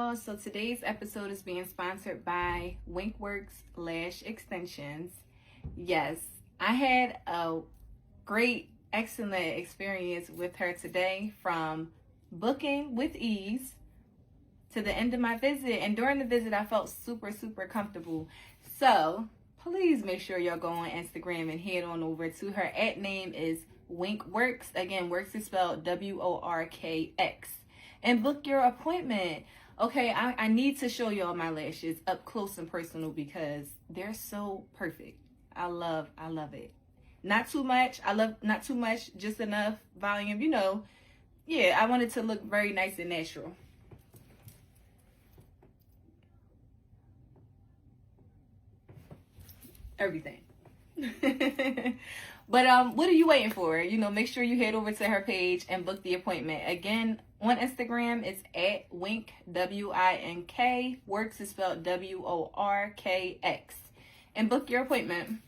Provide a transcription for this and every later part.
y'all. So today's episode is being sponsored by Winkworks Lash Extensions. Yes, I had a great, excellent experience with her today, from booking with ease to the end of my visit. And during the visit, I felt super, super comfortable. So please make sure y'all go on Instagram and head on over to her. At name is Winkworks. Again, works is spelled WORKX. And book your appointment. Okay, I need to show y'all my lashes up close and personal because they're so perfect. I love it. Not too much. I love not too much, just enough volume, Yeah, I want it to look very nice and natural. Everything. But what are you waiting for? Make sure you head over to her page and book the appointment. Again, on Instagram, it's at Wink, WINK. Works is spelled WORKX. And book your appointment.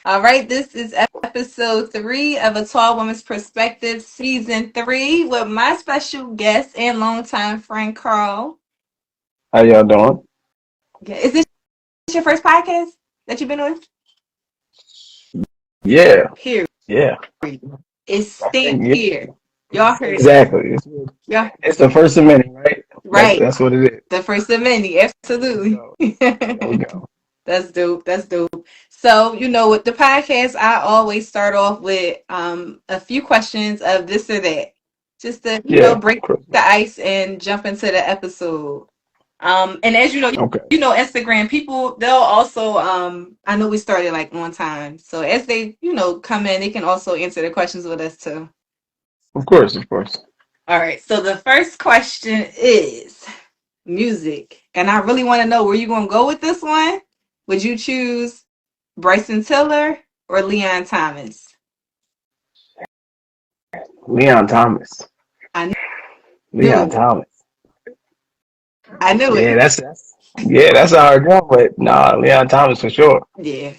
All right, this is episode 3 of A Tall Woman's Perspective, season 3, with my special guest and longtime friend Carl. How y'all doing? Yeah. Is this your first podcast that you've been on? Yeah, Here, yeah. it's I think stamped yeah, here. Y'all heard it. exactly. Yeah, It's the first of many, right? That's right. that's what it is. The first of many, There we absolutely. go. There we go. That's dope. That's dope. So, with the podcast, I always start off with a few questions of this or that, just to, Yeah. break the ice and jump into the episode. And as you know, Okay. Instagram people, they'll also I know we started like on time. So as they, come in, they can also answer the questions with us too. Of course, of course. All right. So the first question is music. And I really want to know where you gonna go with this one. Would you choose Bryson Tiller or Leon Thomas? Leon Thomas. I knew Leon it. Thomas. I knew Yeah, it. that's a hard one, but nah, Leon Thomas for sure. Yeah.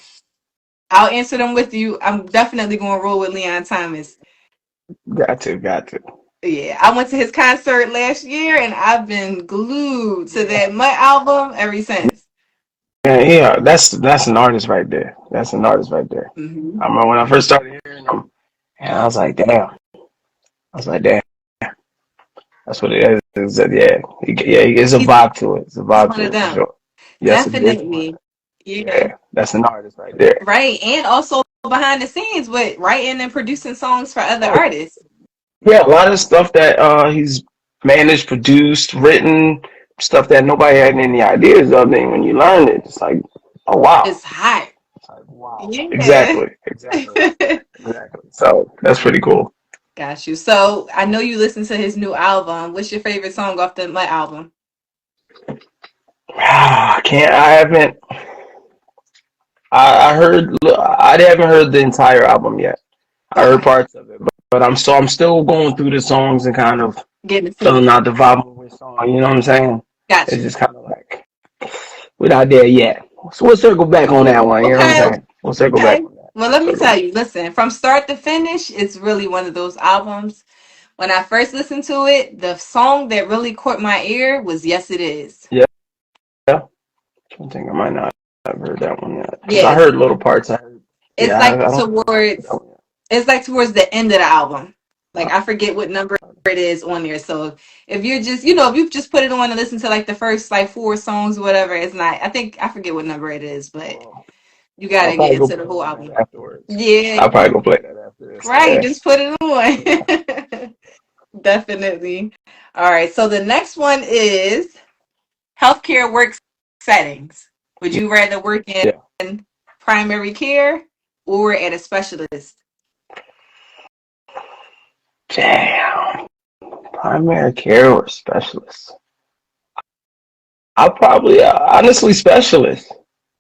I'll answer them with you. I'm definitely gonna roll with Leon Thomas. Got to. Yeah, I went to his concert last year and I've been glued to Yeah. that Mutt album ever since. Yeah. That's an artist right there. That's an artist right there. Hmm. I remember when I first started hearing him, and I was like, damn. I was like, damn. That's what it is. It's a He's, vibe to it. It's a he's vibe one of to it for them. sure. Yes, it is one. Definitely. Yeah. Yeah, that's an artist right there. Right. And also behind the scenes with writing and producing songs for other Oh, artists. yeah, a lot of stuff that he's managed, produced, written, stuff that nobody had any ideas of. And when you learn it, it's like, oh wow. It's hot. It's like wow. Yeah. Exactly. So that's pretty cool. Got you. So I know you listened to his new album. What's your favorite song off the Mutt album? I haven't. I heard. I haven't heard the entire album yet. I heard Okay. parts of it, but I'm still going through the songs and kind of Getting to filling it. out the vibe of which song. You know what I'm saying? Got It's you. just kind of like we're not there yet. So we'll circle back on that one. You know what I'm Okay. saying? We'll circle back Okay. on that. Well, We'll let me circle tell back. you, listen, from start to finish, it's really one of those albums. When I first listened to it, the song that really caught my ear was Yes It Is. Yeah. I think I might not have heard that one yet because I Yes. heard little parts. I heard. It's Yeah, like I don't think I heard that towards one yet. it's like towards the end of the album. Like I forget what number it is on there. So if you're just, if you just put it on and listen to like the first like 4 songs or whatever, it's not. I think I forget what number it is, but Well, you I'll gotta get probably go into the play whole that album. afterwards. Yeah, I'll probably go play that after this. right. Yeah. Just put it on. Definitely. All right. So the next one is healthcare work settings. Would you rather work Yeah. in primary care or at a specialist? Damn. Primary care or specialist? I'll probably honestly specialist.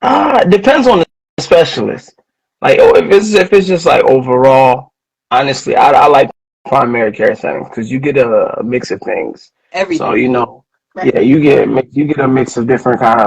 It depends on the specialist. Like, oh, if it's just like overall, honestly, I like primary care settings because you get a mix of things. So Everything. you know, Right. yeah, you get a mix of different kind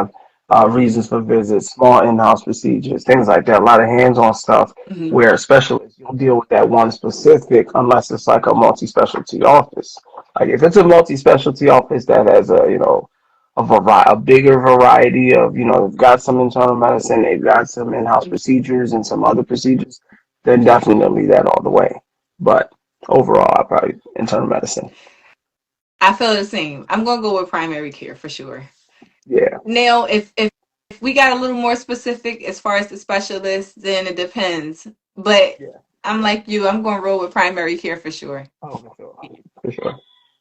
of reasons for visits, small in-house procedures, things like that. A lot of hands-on stuff Hmm. where a specialist you'll deal with that one specific unless it's like a multi-specialty office. Like if it's a multi-specialty office that has a bigger variety of, they've got some internal medicine, they've got some in-house procedures and some other procedures, then definitely that all the way. But overall, I probably internal medicine. I feel the same. I'm gonna go with primary care for sure. Yeah, Now, if we got a little more specific as far as the specialist, then it depends. But yeah. I'm like you. I'm gonna roll with primary care for sure. Oh, for sure, for sure.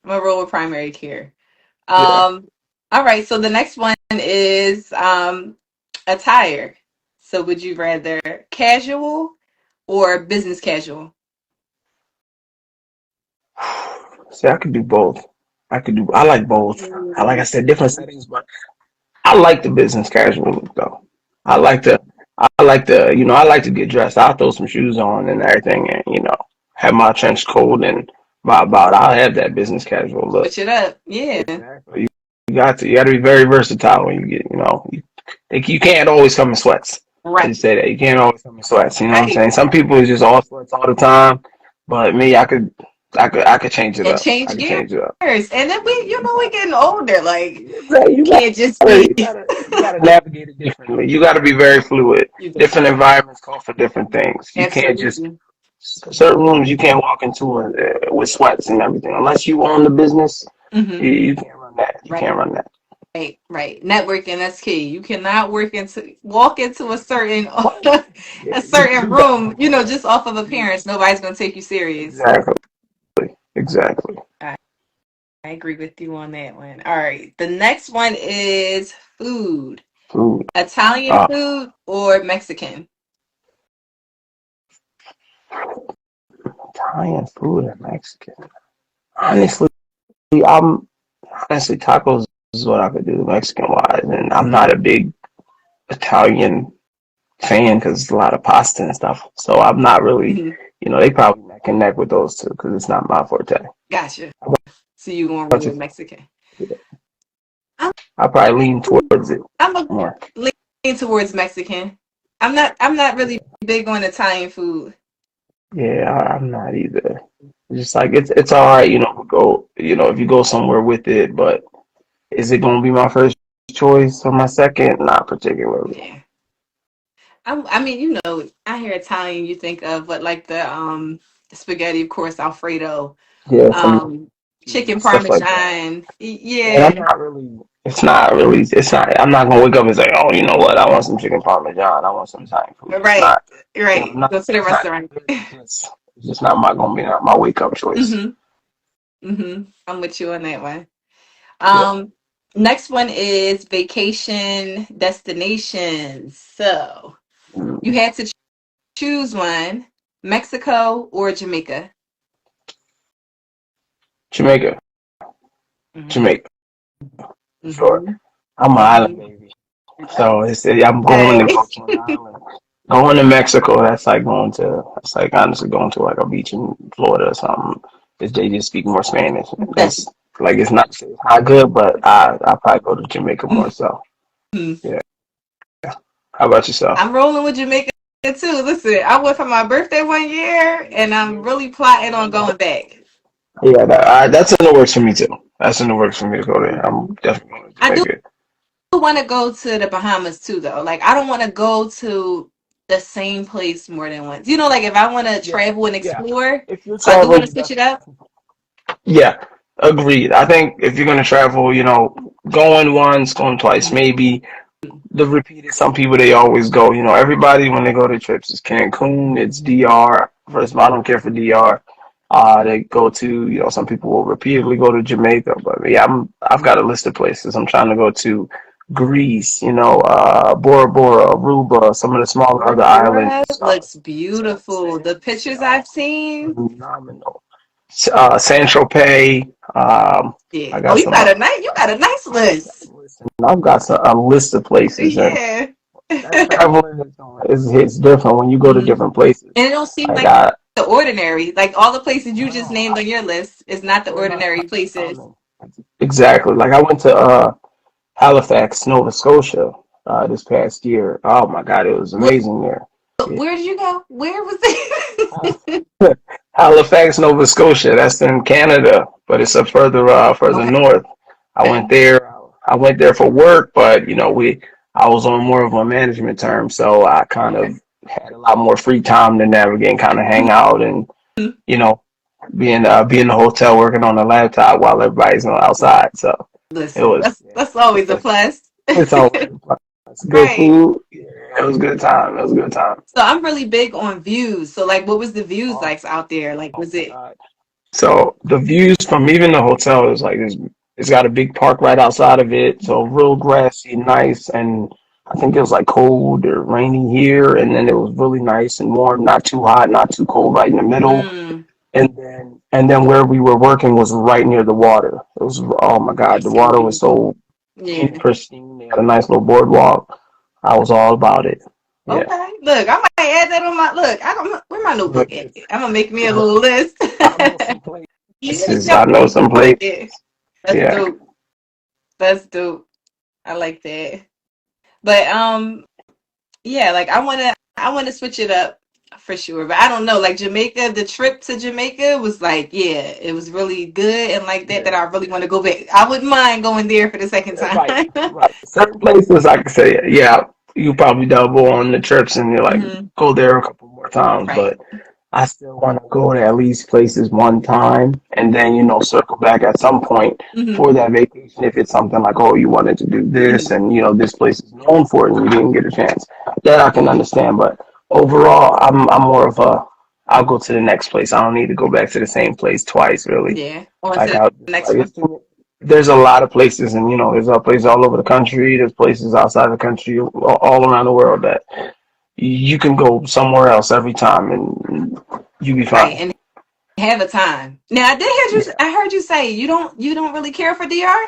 I'm gonna roll with primary care. Yeah. Um, all right. So the next one is attire. So would you rather casual or business casual? See, I could do both. I like both. Like I Mm. said, different settings, but I like the business casual look though. I like to, I like to get dressed. I'll throw some shoes on and everything, and have my trench coat and my about. I'll have that business casual look. Switch it up. Yeah. Exactly. You got to be very versatile when you get, you can't always come in sweats. I Right. just say that you can't always come in sweats. You know what I'm Right. saying? Some people is just all sweats all the time, but me, I could change it And up. change I could gears. change it up. And then we're getting older. Like Right, you can't just be. you gotta navigate it differently. You gotta be very fluid. You do. Different environments call for different things. You can't just Absolutely. certain rooms you can't walk into with sweats and everything unless you own the business. Hmm. You can't run that. You Right. can't run that. Right. Right. Networking, that's key. You cannot walk into a certain Yeah, a certain you got room, just off of appearance. Nobody's gonna take you serious. exactly, exactly. I agree with you on that one. All right. The next one is food. Food. Italian Uh, food or Mexican? Italian food and Mexican. Honestly, I'm honestly tacos is what I could do Mexican wise, and I'm not a big Italian fan because it's a lot of pasta and stuff. So I'm not really, Hmm. they probably neck and neck with those two because it's not my forte. Gotcha. How So you gonna roll about with you? Mexican? Yeah. I'm I probably lean towards it I'm a more. lean towards Mexican. I'm not really big on Italian food. Yeah, I'm not either. It's just like it's all right, go, if you go somewhere with it, but is it gonna be my first choice or my second? Not particularly. Yeah. I mean, I hear Italian, you think of what like the spaghetti, of course, Alfredo, Yeah, some um, chicken stuff like that. parmesan. And I'm Yeah. not really. It's not. I'm not gonna wake up and say, oh, you know what? I want some chicken parmesan. I want some Italian food. It's Right. not. I'm Right. not. Go to the It's not. restaurant. It's just not my gonna be not my wake up choice. Hmm. Hmm. I'm with you on that one. Yeah. Um, Next one is vacation destinations. So you Mm. had to choose one, Mexico or Jamaica. Jamaica. Hmm. Jamaica. Sure. Hmm. I'm an island Hmm. baby, so I'm going to Okay. go to an island. Going to Mexico, that's like that's like honestly going to like a beach in Florida or something. If they just speak more Spanish. That's. It's not good, but I probably go to Jamaica more so. Mhm. Yeah. How about yourself? I'm rolling with Jamaica too. Listen, I went for my birthday one year, and I'm really plotting on going back. Yeah, that's in the works for me too. That's in the works for me to go there. I'm definitely going to I do Jamaica. want to go to the Bahamas too, though. Like, I don't want to go to the same place more than once. Like if I want to Yeah, travel and yeah. explore, If you're so I do want traveling, to switch it up. yeah, agreed. I think if you're gonna travel, going once, going twice, Mhm. maybe the repeated. Some people they always go. Everybody when they go to trips is Cancun, it's DR. First of all, I don't care for DR. They go to, some people will repeatedly go to Jamaica, but yeah, I've got a list of places. I'm trying to go to Greece, Bora Bora, Aruba, some of the smaller Bora other Bora islands. looks So I'm beautiful. saying The they pictures are I've seen. phenomenal. San Tropez. I Yeah. Oh, got some. you got a nice list. Listen, I've got a list of places, and Yeah. that And traveling is it's different when you go to different places. it don't seem I like got the ordinary. Like all the places you just no, named on your list is not the they're not ordinary places. uncommon. Exactly. Like I went to Halifax, Nova Scotia, this past year. Oh my God, it was What? amazing there. Yeah. Where did you go? Where was it? Halifax, Nova Scotia. That's in Canada, but it's a further Okay. north. I went there. I went there for work, but I was on more of a management term, so I kind Okay. of had a lot more free time to navigate and kind of hang out and you know be in the hotel working on the laptop while everybody's outside. So it Listen, was that's always a yeah, plus. it's always fun. It's good Right. food. Yeah, it was a good time. It was a good time. So I'm really big on views. So like what was the views Oh, like out there? Like oh was my it God. So the views from even the hotel is like it's got a big park right outside of it. So real grassy, nice, and I think it was like cold or rainy here, and then it was really nice and warm, not too hot, not too cold, right in the middle. mm, And then where we were working was right near the water. It was oh my God, the water was so yeah. pristine. They had a nice little boardwalk. I was all about it. Yeah. Okay. Look, I might add that on my look. I don't where my notebook Look, at? I'm gonna make me a look, little list. I know some Use places. your I know some right places. there. That's Yeah. dope. That's dope. I like that. But yeah, like I wanna switch it up for sure. But I don't know, like Jamaica, the trip to Jamaica was like, yeah, it was really good and like that Yeah. I really want to go back. I wouldn't mind going there for the second time. Right, right. Certain places I could say, yeah, you probably double on the trips and you're like, hmm go there a couple more times. Right. But I still want to go to at least places one time and then, circle back at some point hmm for that vacation if it's something like, oh, you wanted to do this hmm and, this place is known for it and you didn't get a chance. That I can understand. But overall, I'm more of I'll go to the next place. I don't need to go back to the same place twice, really. Yeah. On to Like the I just next like one. there's a lot of places, and there's places all over the country. There's places outside the country, all around the world that you can go somewhere else every time, and you be Right. fine. And have a time. Now I did hear you Yeah. I heard you say you don't really care for DR?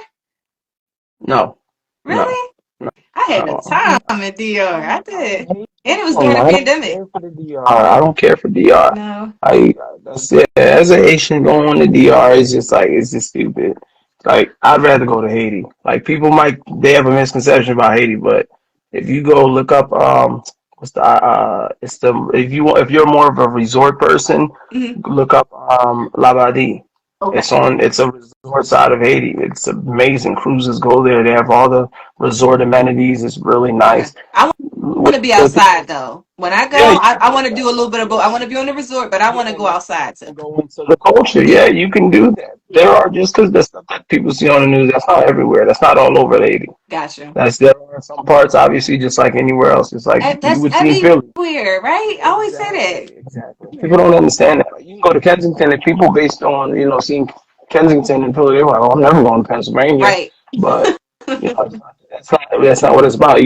No, no, Really? no. I had a I'm, time in DR. I I'm did. hating And it was on. during the I don't pandemic. care for the DR. I don't care for DR. No. I that's it. As a Haitian, going to DR is just like it's just stupid. Like I'd rather go to Haiti. Like people might they have a misconception about Haiti, but if you go look up what's the it's the if you're more of a resort person, hmm look up Labadie. Okay. It's a resort side of Haiti. It's amazing. Cruises go there. They have all the resort amenities. It's really Okay. nice. I want to be The outside people, though. When I yeah, go, you I, can I be want to do outside. a little bit of both. I want to be on the resort, but I want to Yeah, go outside too. and go into the culture. Yeah, Yeah. you can do that. There are just because the stuff that people see on the news, that's not everywhere. That's not all over Haiti. Gotcha. That's there are some parts, obviously, just like anywhere else. It's like And you that's would see in Philly. everywhere, right? I always say that. Exactly, exactly. People don't understand that. Like, you can go to Kensington, and people based on seeing Kensington and Philly, they're like, "Oh, I'm never going to Pennsylvania," Right. but that's not what it's about.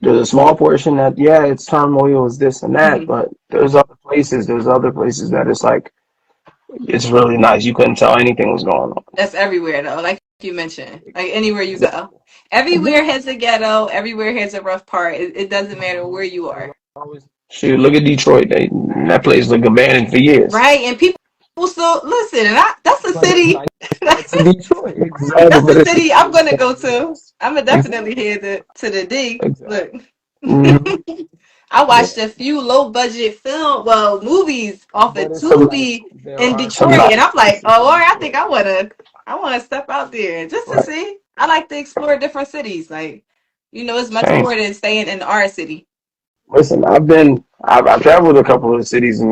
There's a small portion that it's turmoil, is this and that, hmm but there's other places that it's like it's really nice. You couldn't tell anything was going on. That's everywhere though, like you mentioned. Like anywhere you go. Exactly. Everywhere Exactly. has a ghetto, everywhere has a rough part. It doesn't matter where you There's are. always shoot. Look at Detroit. That place looked abandoned for years. Right? And people still listen, and that's a But it's city. nice parts of Detroit. Exactly. That's the But it's city nice I'm gonna go parts. to. Yes. I'm gonna definitely Exactly. head to the D. Look. Exactly. Hmm. I Yeah. watched a few low budget movies off of But it's some nice. Tubi There in are some Detroit, and nice I'm like, places oh, all in right, I think Detroit. I wanna step out there just to Right. see. I like to explore different cities. Like, it's much Same. more than staying in our city. Listen, I've traveled a couple of cities in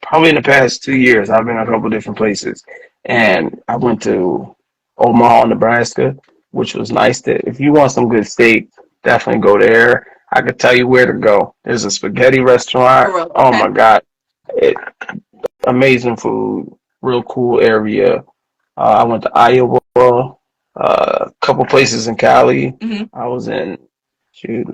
probably in the past 2 years. I've been a couple of different places, and I went to Omaha, Nebraska, which was nice. If you want some good steak, definitely go there. I could tell you where to go. There's a spaghetti restaurant. For real. Oh Okay. my God, it, amazing food, real cool area. I went to Iowa, a couple places in Cali. hmm I was in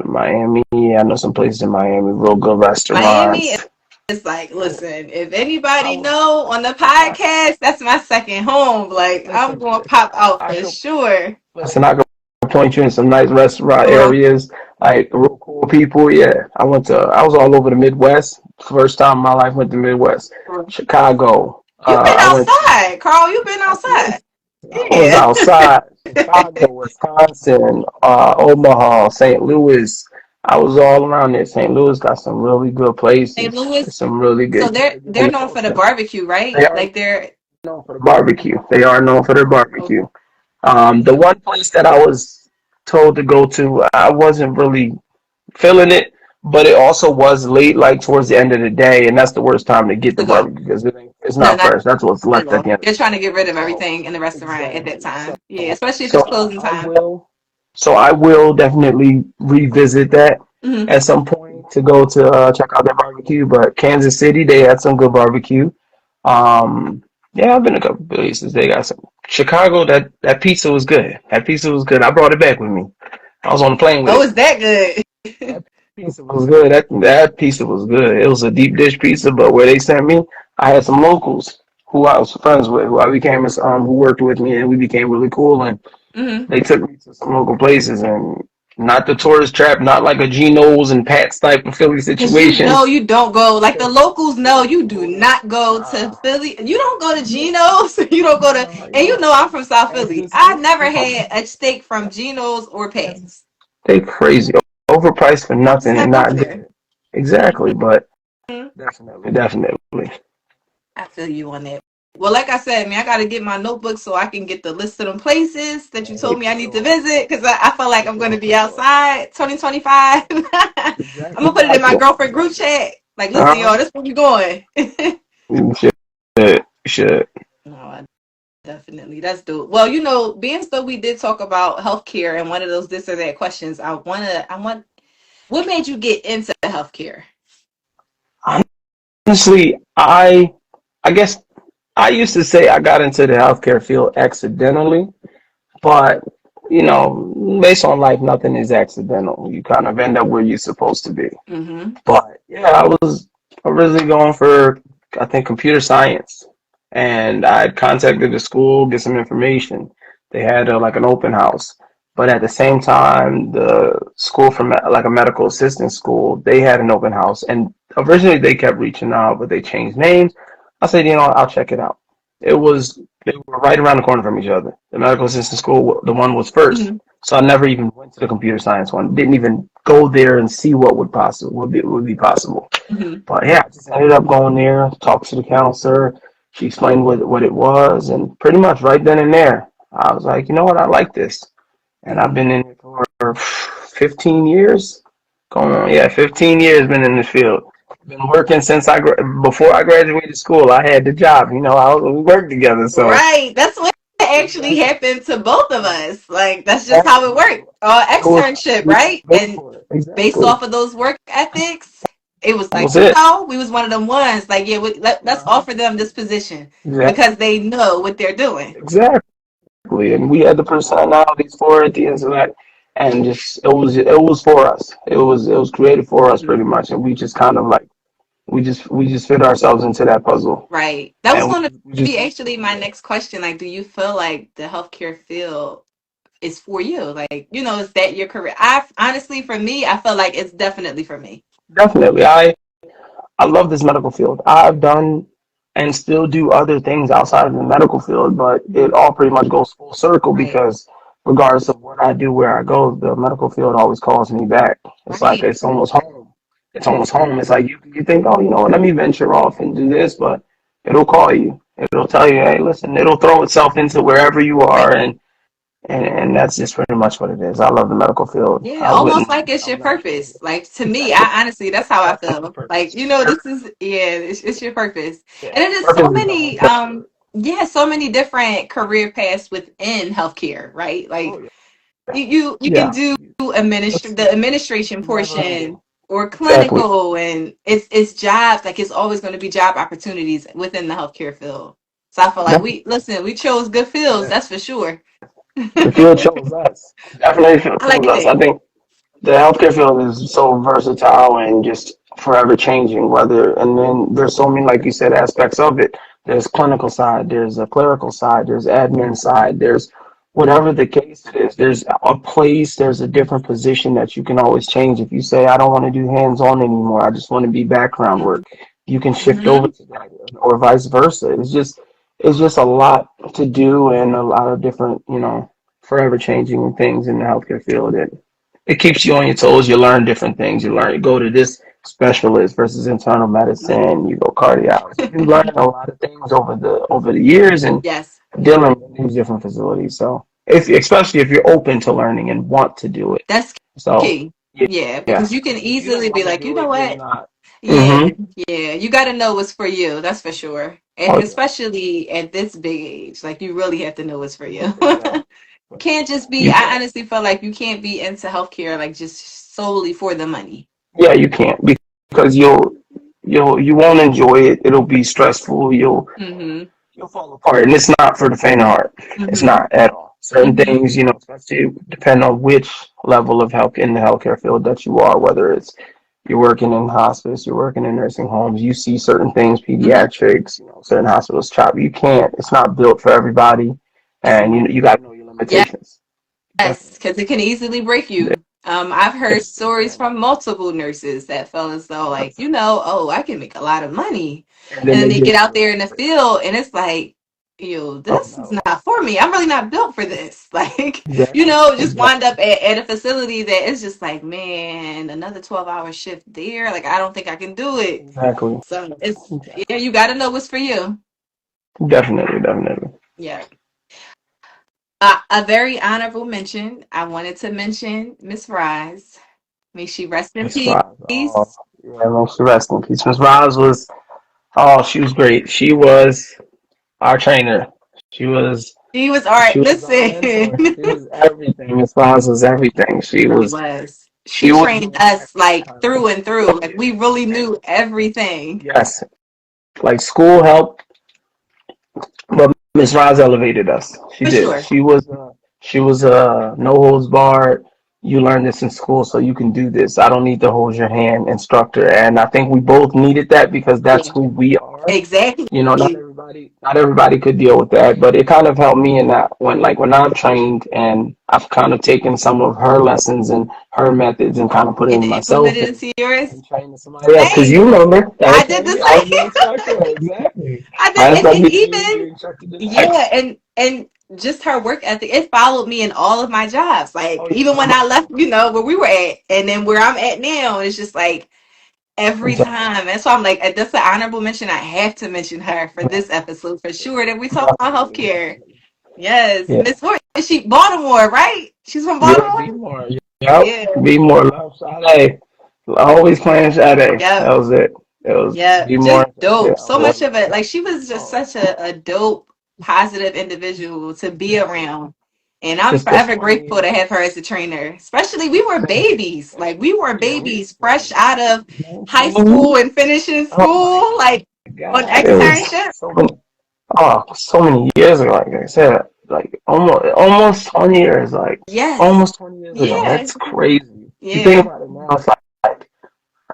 Miami. I know some places in Miami, real good Miami, restaurants. It's like, Oh, listen, if I anybody was. know on the I, podcast, that's my second home. Like, I'm listen, going to listen. pop out I for could sure. listen. I could point you in some nice restaurant Well, areas, like real cool people. Yeah, I went to. I was all over the Midwest. First time in my life went to Midwest, Chicago. you've been I went to. outside, Carl. You've been outside. Listen, I was Yeah. outside. Chicago, Wisconsin, Omaha, St. Louis. I was all around there. St. Louis got some really good St. places. Louis. There's some really So good on they're the known for coast. the barbecue, right? They are Like they're known for the barbecue. They are known for their oh, barbecue. The one place that I was told to go to, I wasn't really feeling it, but it also was late, like towards the end of the day, and that's the worst time to get to the go. barbecue because it's No, not not fresh. That's what's at left at all. the end of They're the trying to day. get rid of So everything in the restaurant at that exactly. time. Yeah, especially if So it's closing I time. will. So I will definitely revisit that Hmm. at some point to go to check out their barbecue. But Kansas City, they had some good barbecue. Um, yeah, I've been a couple places. They got some. Chicago, that pizza was good. That pizza was good. I brought it back with me. I was on the plane with Oh, it. is that good? That pizza was good. That pizza was good. It was a deep dish pizza, but where they sent me, I had some locals who I was friends with, who I became who worked with me, and we became really cool. And Hmm. they took me to some local places, and not the tourist trap, not like a Geno's and Pat's type of Philly Cause you situation. know you don't go like the Just locals know old you do school. not go to Nah, Philly. You don't go to no, Geno's. You don't go to no, and you know I'm from South as Philly. this, I never no, had a steak from Geno's or Pat's. they crazy, overpriced for nothing and not Never. good. Exactly, but Mhm. definitely. I feel you on that. Well, like I said, man, I got to get my notebook so I can get the list of them places that you Hey, told me for I need to sure, visit because I feel like for I'm going to sure, be for sure. outside 2025. I'm Exactly, going to put it in my exactly. girlfriend group chat. Like, listen, Uh-huh. y'all, this where we going. You should. No, definitely. That's dope. Well, being so we did talk about healthcare and one of those this or that questions, what made you get into healthcare? Honestly, I guess I used to say I got into the healthcare field accidentally, but based on life, nothing is accidental. You kind of end up where you're supposed to be. Mm-hmm. But yeah, I was originally going for, I think, computer science, and I had contacted the school, get some information. They had like an open house, but at the same time, the school for like a medical assistant school, they had an open house, and originally they kept reaching out, but they changed names. I said, I'll check it out. They were right around the corner from each other. The medical assistant school, the one was first. Mm-hmm. So I never even went to the computer science one. Didn't even go there and see what would be possible. Mm-hmm. But yeah, I just ended up going there, talked to the counselor. She explained what it was, and pretty much right then and there, I was like, you know what, I like this, and I've been in it for 15 years. Going on, yeah, 15 years been in the field. Been working since before I graduated school. I had the job. We worked together. So Right. That's what actually exactly, happened to both of us. Like that's just how exactly. it worked. It was Externship, we just right? made And for it. based Exactly. off of those work ethics, it was That like, was it. we was one of them ones. Like, yeah, let's Uh-huh. offer them this position because Exactly. they know what they're doing. Exactly. And we had the personalities for it, the intellect, and just it was for us. It was created for us Mhm. pretty much, and we just kind of like we just fit ourselves into that puzzle, Right. That was and going to we just be went actually from my there. next question. Like, do you feel like the healthcare field is for you? Like, is that your career? I honestly, for me, I feel like it's definitely for me. Definitely, I love this medical field. I've done and still do other things outside of the medical field, but it Mhm. all pretty much goes full circle Right. because regardless of what I do, where I go, the medical field always calls me back. It's like Right. it's almost home. It's almost home. It's like you think, oh, let me venture off and do this, but it'll call you. It'll tell you, hey, listen, it'll throw itself into wherever you Right. are, and that's just pretty much what it is. I love the medical field. Yeah, I almost wouldn't. like it's I your would not change purpose. it. Like to me, Exactly. I honestly, that's how I Definitely feel. Like, purpose. this is yeah, it's your purpose. Yeah, And it is so purpose is the many right term for it. yeah, so many different career paths within healthcare, right? Like Oh yeah, you can yeah. do It's the administration never ending. portion or Exactly. clinical and it's jobs, like it's always going to be job opportunities within the healthcare field. So I feel like Definitely. we chose good fields, Yes. that's for sure. The field chose us. Definitely the field I chose like us. that. I think. the healthcare field is so versatile and just forever changing. And then there's so many, like you said, aspects of it. There's clinical side, there's a clerical side, there's admin side, there's whatever the case it is. There's a place, there's a different position that you can always change. If you say, I don't want to do hands on anymore, I just want to be background work, you can shift over Mm-hmm. to that, or vice versa. It's just a lot to do and a lot of different, forever changing things in the healthcare field. It keeps you on your toes. You learn different things. You go to this specialist versus internal medicine. You go cardiologist. You learn a lot of things over the years and Yes, dealing with these different facilities. So, especially if you're open to learning and want to do it. that's So, key. yeah, Yeah, yeah. because you can If you don't easily be want to like, you do know it, then what? not. Yeah, Mm-hmm. yeah. You got to know what's for you. That's for sure. And Oh yeah, especially at this big age, like you really have to know what's for you. exactly. Can't just be, You I can't. honestly feel like you can't be into healthcare like just solely for the money. Yeah, you can't because you won't enjoy it. It'll be stressful. Mm-hmm. You'll fall apart, and it's not for the faint of heart. It's Mm-hmm. not at all. Certain Mm-hmm. things, especially depend on which level of health in the healthcare field that you are, whether it's you're working in hospice, you're working in nursing homes, you see certain things, Mm-hmm. pediatrics, certain hospitals chop. You can't. It's not built for everybody, and you got to know your limitations. Yes, Definitely. because it can easily break you. I've heard It stories can. from multiple nurses that felt as though, like, oh, I can make a lot of money. And And then then they they get get out to there in the field and it's like, oh this is no. not for me. I'm really not built for this. Like, Exactly. just Exactly. wind up at a facility that is just like, man, another 12-hour shift there. Like, I don't think I can do it. Exactly. So yeah, Exactly. you got to know what's for you. Definitely. Definitely. Yeah. A very honorable mention. I wanted to mention Miss Rise. May she rest in Miss Roz. Oh, peace. yeah, most rest in peace. Miss Roz was, oh, she was great. She was our trainer. She was, She was all she right. was our Listen, mentor. She was everything. Miss Roz was everything. She really was, was. she She was the trained us impact like behind through us. and through. Like we really knew everything. Yes, like school helped, but Miss Roz elevated us. She For did. sure. She was no holds barred. You learn this in school, so you can do this. I don't need to hold your hand, instructor. And I think we both needed that because that's Yeah. who we are. Exactly. Not everybody could deal with that, but it kind of helped me in that when I've trained and I've kind of taken some of her lessons and her methods and kind of put it And in myself implemented and, into yours. and trained somebody else. Because you Same. remember, I okay, did the I was the same. instructor, exactly. I did I and instructed you even instructed the yeah, next. and just her work ethic, it followed me in all of my jobs. Like Oh yeah, even when I left, definitely. where we were at and then where I'm at now, it's just like every Exactly. time. And so I'm like, that's an honorable mention. I have to mention her for Yeah, this episode for sure that we talk about definitely, healthcare. definitely. Yes. Yeah. Miss Ward, is she Baltimore, right? She's from Yeah, Baltimore? be more. Yep. Yeah. Be more love Sade. Always playing Sade. Yep. That was it. It was Yeah, be more. just dope. Yeah, So much always. of it. Like she was just Oh, such a dope, positive individual to be around. And I'm just the forever grateful to funniest. have her as a trainer. Especially we were Same here. babies. Like we were Yeah, we babies fresh out of high 19. school and finishing Oh my school, like on God. It was externship. so many years ago, like I said, like almost 20 years, like Yes. almost 20 years ago. Yeah. That's crazy. You think Yeah. about it now, it's like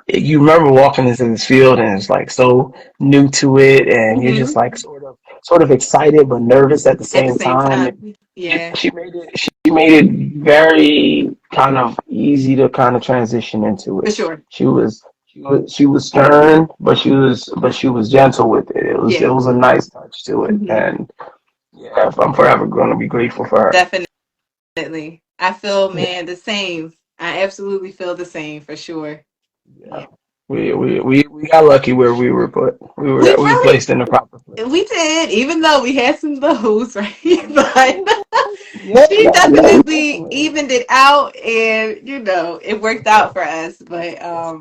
you remember walking into this field and it's like so new to it and you're just Hmm. like sort of excited but nervous at the At the same same time. And time. Yeah. she made it very kind of easy to kind of transition into For it. sure. She was stern, but she was gentle with it. It was Yeah. it was a nice touch to it, Hmm. and yeah, I'm forever going to be grateful for her. Definitely. I feel, Yeah, man, the same. I absolutely feel the same for sure. yeah. Yeah. We got lucky where we were put. We We were really placed in the proper place. we did, even though we had some lows, right? But Yeah, she yeah, definitely definitely. evened it out and it worked out for us. But Yes,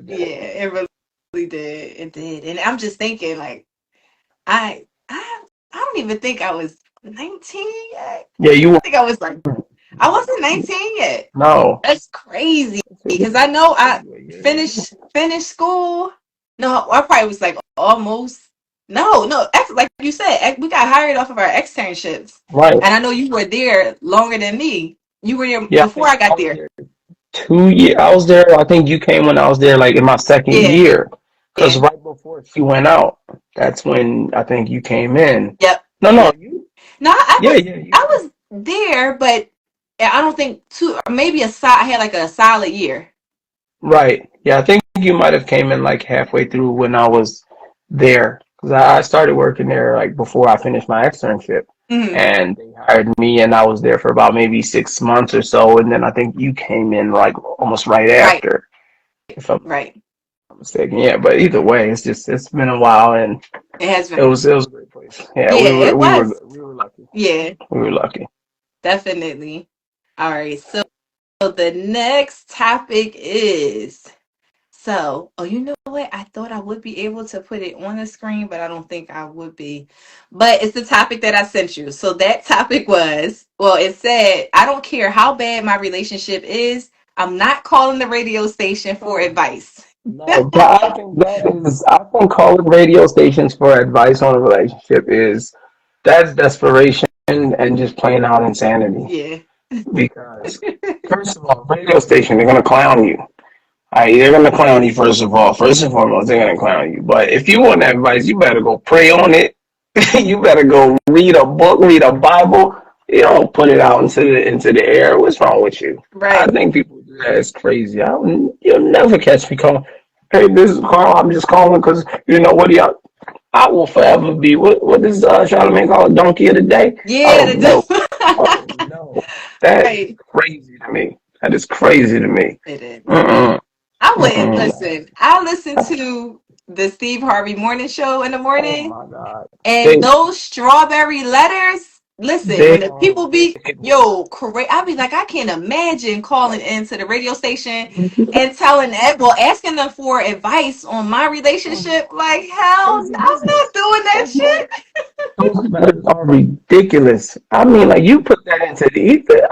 yeah, yes. it really did. It did. And I'm just thinking like I don't even think I was 19 yet. Yeah, you I think I was like I wasn't 19 yet. no. That's crazy It because was I know I a year ago. finished school. No, I probably was like almost. No, like you said, we got hired off of our externships, Right. and I know you were there longer than me. You were there Yeah, before I I got was there. here. 2 years. I was there. I think you came when I was there, like in my second Yeah, year, because yeah. right before she went out, that's when I think you came in. Yep. No, no, you. No, Yeah, yeah, I you. was there, but I don't think two or maybe I had like a solid year. Right. Yeah, I think you might have came in like halfway through when I was there, because I started working there like before I finished my externship, Hmm. and they hired me, and I was there for about maybe 6 months or so, and then I think you came in like almost right Right, after, if I'm right. not mistaken. Yeah, but either way, it's been a while, and It has it been. was a great place. Yeah, Yeah, it was. we were lucky. Yeah, We were lucky. definitely. All right. So the next topic is oh, you know what? I thought I would be able to put it on the screen, but I don't think I would be. But it's the topic that I sent you. So that topic was, well, it said, I don't care how bad my relationship is, I'm not calling the radio station for Oh, advice. no, but I think calling radio stations for advice on a relationship that's desperation and just plain out insanity. Yeah. Because first of all, radio station, they're gonna clown you. They're gonna clown you first of all. First and foremost, they're gonna clown you. But if you want advice, you better go pray on it. You better go read a book, read a Bible. You don't put it out into the air. What's wrong with you? I Right. think people do that. It's crazy. You'll never catch me calling. Hey, this is Carl. I'm just calling because you know what? I will forever be what does Charlamagne call a donkey of the day? Yeah. Oh no. Oh no. That is Right. crazy to me. That is crazy to me. It is. Mm-mm. I wouldn't Mm-mm. listen. I listen to the Steve Harvey morning show in the Oh morning. my God. And They those strawberry letters, listen, when they the are people be, ridiculous. yo, correct, I be like, I can't imagine calling into the radio station and telling that, well, asking them for advice on my relationship. Like, hell, Crazy I'm business. not doing that Those shit. those letters are ridiculous. I mean, like you put that into the ether.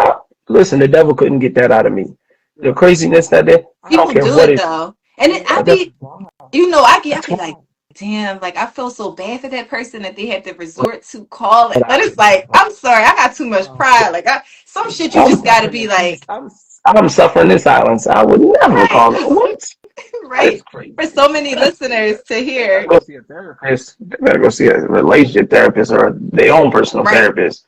Listen, the devil couldn't get that out of me. The craziness that they, I don't People care do what it it is. though. And then Yeah, that's wild. I That's be like, wild. damn, like I feel so bad for that person that they had to resort to call it. But I But it's would like, never. I'm sorry, I got too much pride. Like some shit you I'm just gotta suffering be in peace. like, I'm suffering in silence. I would never right. call it. What? That is Right. For crazy. so many That's crazy. listeners to They better hear. go see a therapist. They better go see a relationship therapist or their own personal Right. therapist.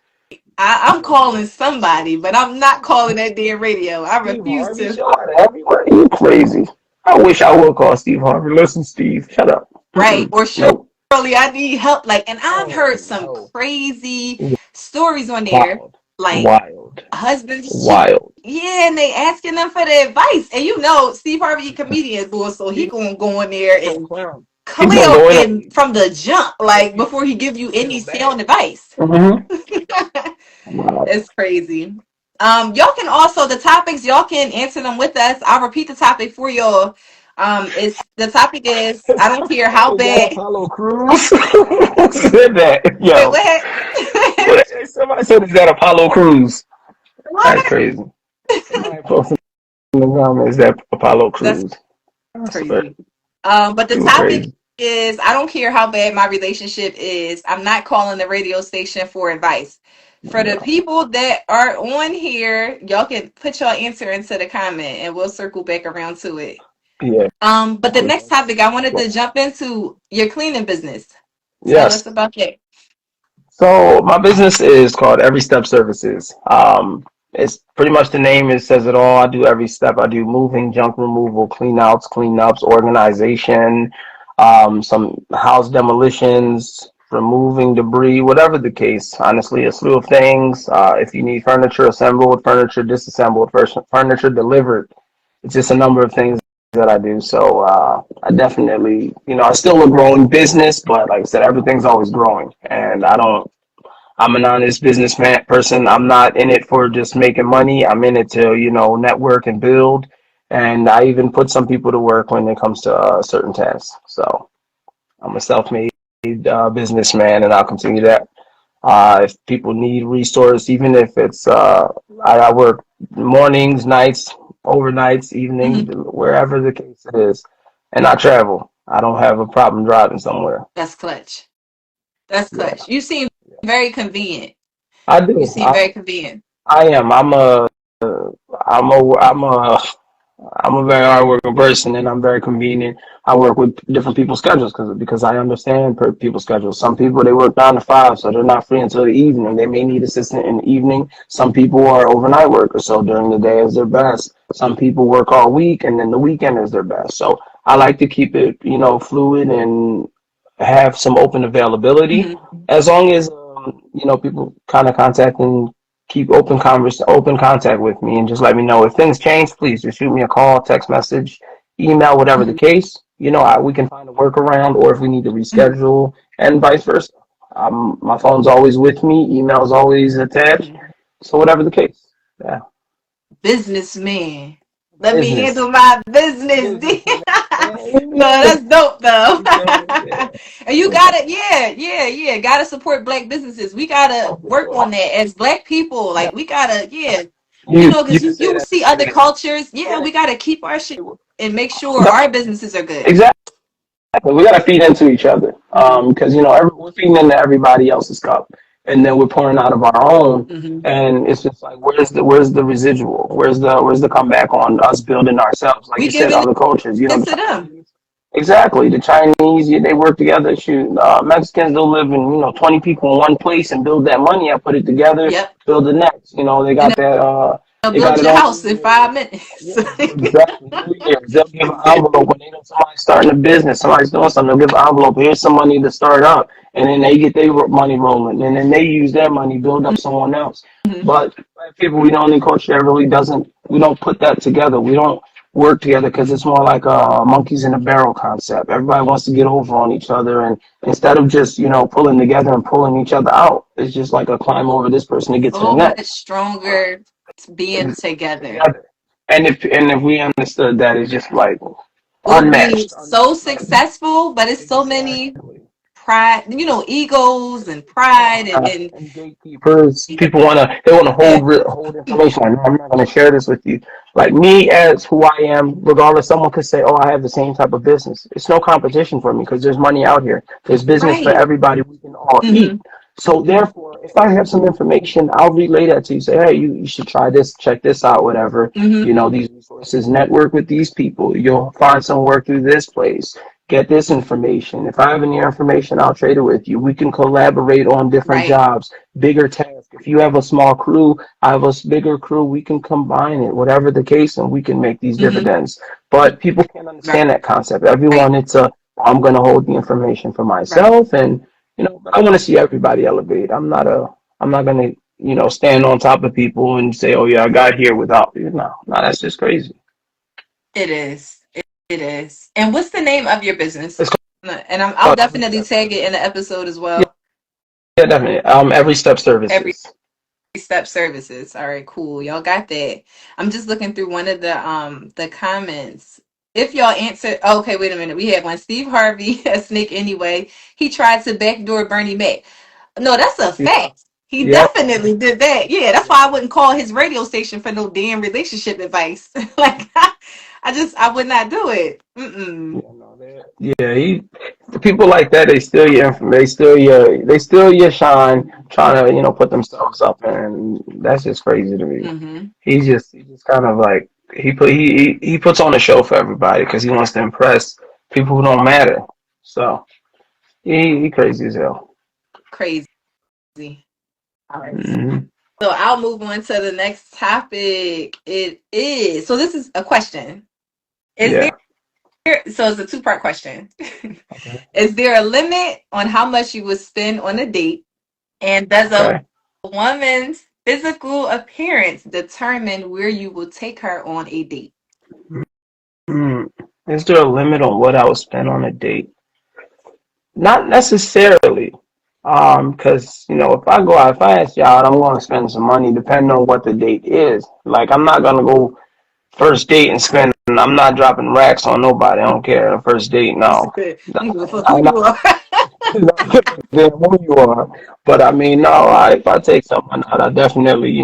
I'm calling somebody, but I'm not calling that damn radio. I Steve refuse Harvey to. show out everywhere. You crazy. I wish I would call Steve Harvey. Listen, Steve, shut up. Right. Mm-mm. Or Nope. Shirley, I need help. Like, and I've Oh heard some no. crazy stories on there. Wild. Like Wild. husbands cheat. Wild. Yeah, and they asking them for the advice. And you know, Steve Harvey, a comedian, boy, so he He, gonna go in there gonna and clown. He's gonna clear go in on and you. from the jump, Make like you before he give you any feel bad. sound advice. Mm-hmm. Wow. It's crazy. Y'all can also the topics y'all can answer them with us. I'll repeat the topic for y'all. It's the topic is I don't care how Is that bad. Apollo Crews? Who said that? Wait, Yo. what? Somebody said, is that Apollo Crews? That's What? crazy. Somebody posted in the comments that Apollo That's Crews. I swear. crazy. But the People topic crazy. is I don't care how bad my relationship is. I'm not calling the radio station for advice. For the Yeah. people that are on here, y'all can put your answer into the comment and we'll circle back around to it. Yeah. But the next topic I wanted to jump into your cleaning business. Tell us Yes. about that. So my business is called Every Step Services. It's pretty much the name. It says it all. I do every step. I do moving, junk removal, clean outs, cleanups, organization, some house demolitions, removing debris, whatever the case. Honestly, a slew of things. If you need furniture assembled, furniture disassembled, furniture delivered, it's just a number of things that I do. So I definitely, I still a growing business, but like I said, everything's always growing, and I don't. I'm an honest businessman person. I'm not in it for just making money. I'm in it to, network and build. And I even put some people to work when it comes to certain tasks. So I'm a self-made businessman, and I'll continue that. If people need resources, even if it's I work mornings, nights, overnights, evenings, Mhm. wherever the case it is, and I travel. I don't have a problem driving somewhere. That's clutch. That's Yeah, clutch. You seem very convenient. I You do. seem very convenient. I am. I'm a. I'm a very hardworking person, and I'm very convenient. I work with different people's schedules because I understand people's schedules. Some people they work 9 to 5, so they're not free until the evening. They may need assistance in the evening. Some people are overnight workers, so during the day is their best. Some people work all week, and then the weekend is their best. So I like to keep it, fluid and have some open availability, Hmm. as long as people kind of contact and keep open contact with me, and just let me know if things change. Please just shoot me a call, text message, email, whatever the Hmm. case. We can find a workaround, or if we need to reschedule, and vice versa. My phone's always with me, email's always attached. Hmm. So whatever the case, yeah, Businessman. Let me business, handle my business. business, No, that's dope though. yeah, And you yeah. gotta, yeah. Gotta support black businesses. We gotta Oh, for work sure. on that as black people. Yeah. Like we gotta, yeah. You Because can say you that. see other Yeah. cultures. Yeah, Yeah. we gotta keep our shit and make sure Yep. our businesses are good. Exactly. We got to feed into each other, Hmm. because we're feeding into everybody else's cup, and then we're pouring out of our own, Hmm. and it's just like where's the residual? Where's the comeback on us building ourselves? Like We you said, giving other cultures, it to them. Chinese. Exactly, the Chinese, yeah, they work together. Shoot, Mexicans, they'll live in 20 people in one place and build that money. I put it together, Yep. build the next. They And got that. they'll They got build it your on house New in Year's. 5 minutes. Yeah, exactly. New Year's, they'll give an envelope when they know somebody's starting a business, somebody's doing something. They'll give an envelope. Here's some money to start up, and then they get their money rolling, and then they use their money build up someone else. Mhm. But black people, we don't need culture that really doesn't. We don't put that together. We don't work together because it's more like a monkeys in a barrel concept. Everybody wants to get over on each other, and instead of just pulling together and pulling each other out, it's just like a climb over this person to get to the So much next. stronger being together. Together. And if we understood that, it's just like We'll be unmatched. so Like, successful, but it's so many exactly. pride, egos and pride and And gatekeepers, people they want to yeah, hold information. Like, no, I'm not going to share this with you. Like me as who I am, regardless, someone could say, "Oh, I have the same type of business." It's no competition for me because there's money out here. There's business for right. everybody. We can all eat. Hmm. So therefore, if I have some information, I'll relay that to you. Say, hey, you should try this, check this out, whatever. Hmm. These resources, network with these people. You'll find some work through this place. Get this information. If I have any information, I'll trade it with you. We can collaborate on different Right. jobs, bigger tasks. If you have a small crew, I have a bigger crew. We can combine it, whatever the case, and we can make these Hmm. dividends. But people can't understand Right. that concept. Everyone, I'm going to hold the information for Right. myself, and but I want to see everybody elevate. I'm not going to, stand on top of people and say, oh yeah, I got here without you. No, that's just crazy. It is. It is. And what's the name of your business? It's And I'll called Every definitely Step tag it in Services. the episode as Yeah, well. yeah, definitely. Every Step Every Services. Step Services. All right, cool. Y'all got that. I'm just looking through one of the comments. If y'all answer, oh, okay, wait a minute. We have one. Steve Harvey, a snake anyway. He tried to backdoor Bernie Mac. No, that's a Yeah, fact. He yeah, definitely did that. Yeah, that's why I wouldn't call his radio station for no damn relationship advice. Like, I would not do it. Mm-mm. yeah. No, yeah. People like that. They steal your information. They steal your shine, trying to put themselves up, and that's just crazy to me. Mm-hmm. He's just kind of like he puts on a show for everybody because he wants to impress people who don't matter. So he crazy as hell. Crazy. All right. Hmm. So I'll move on to the next topic. It is so this is a question. Is Yeah. so it's a two-part question. Okay. Is there a limit on how much you would spend on a date? And does a Okay. woman's physical appearance determine where you will take her on a date? Hmm. Is there a limit on what I would spend on a date? Not necessarily. Because if I ask you out, I'm going to spend some money depending on what the date is. Like, I'm not going to go first date and spend. I'm not dropping racks on nobody. I don't care. First date, no. I'm gonna fuck who I'm you not are. than who you are. But I mean, no, if I take someone out, I definitely,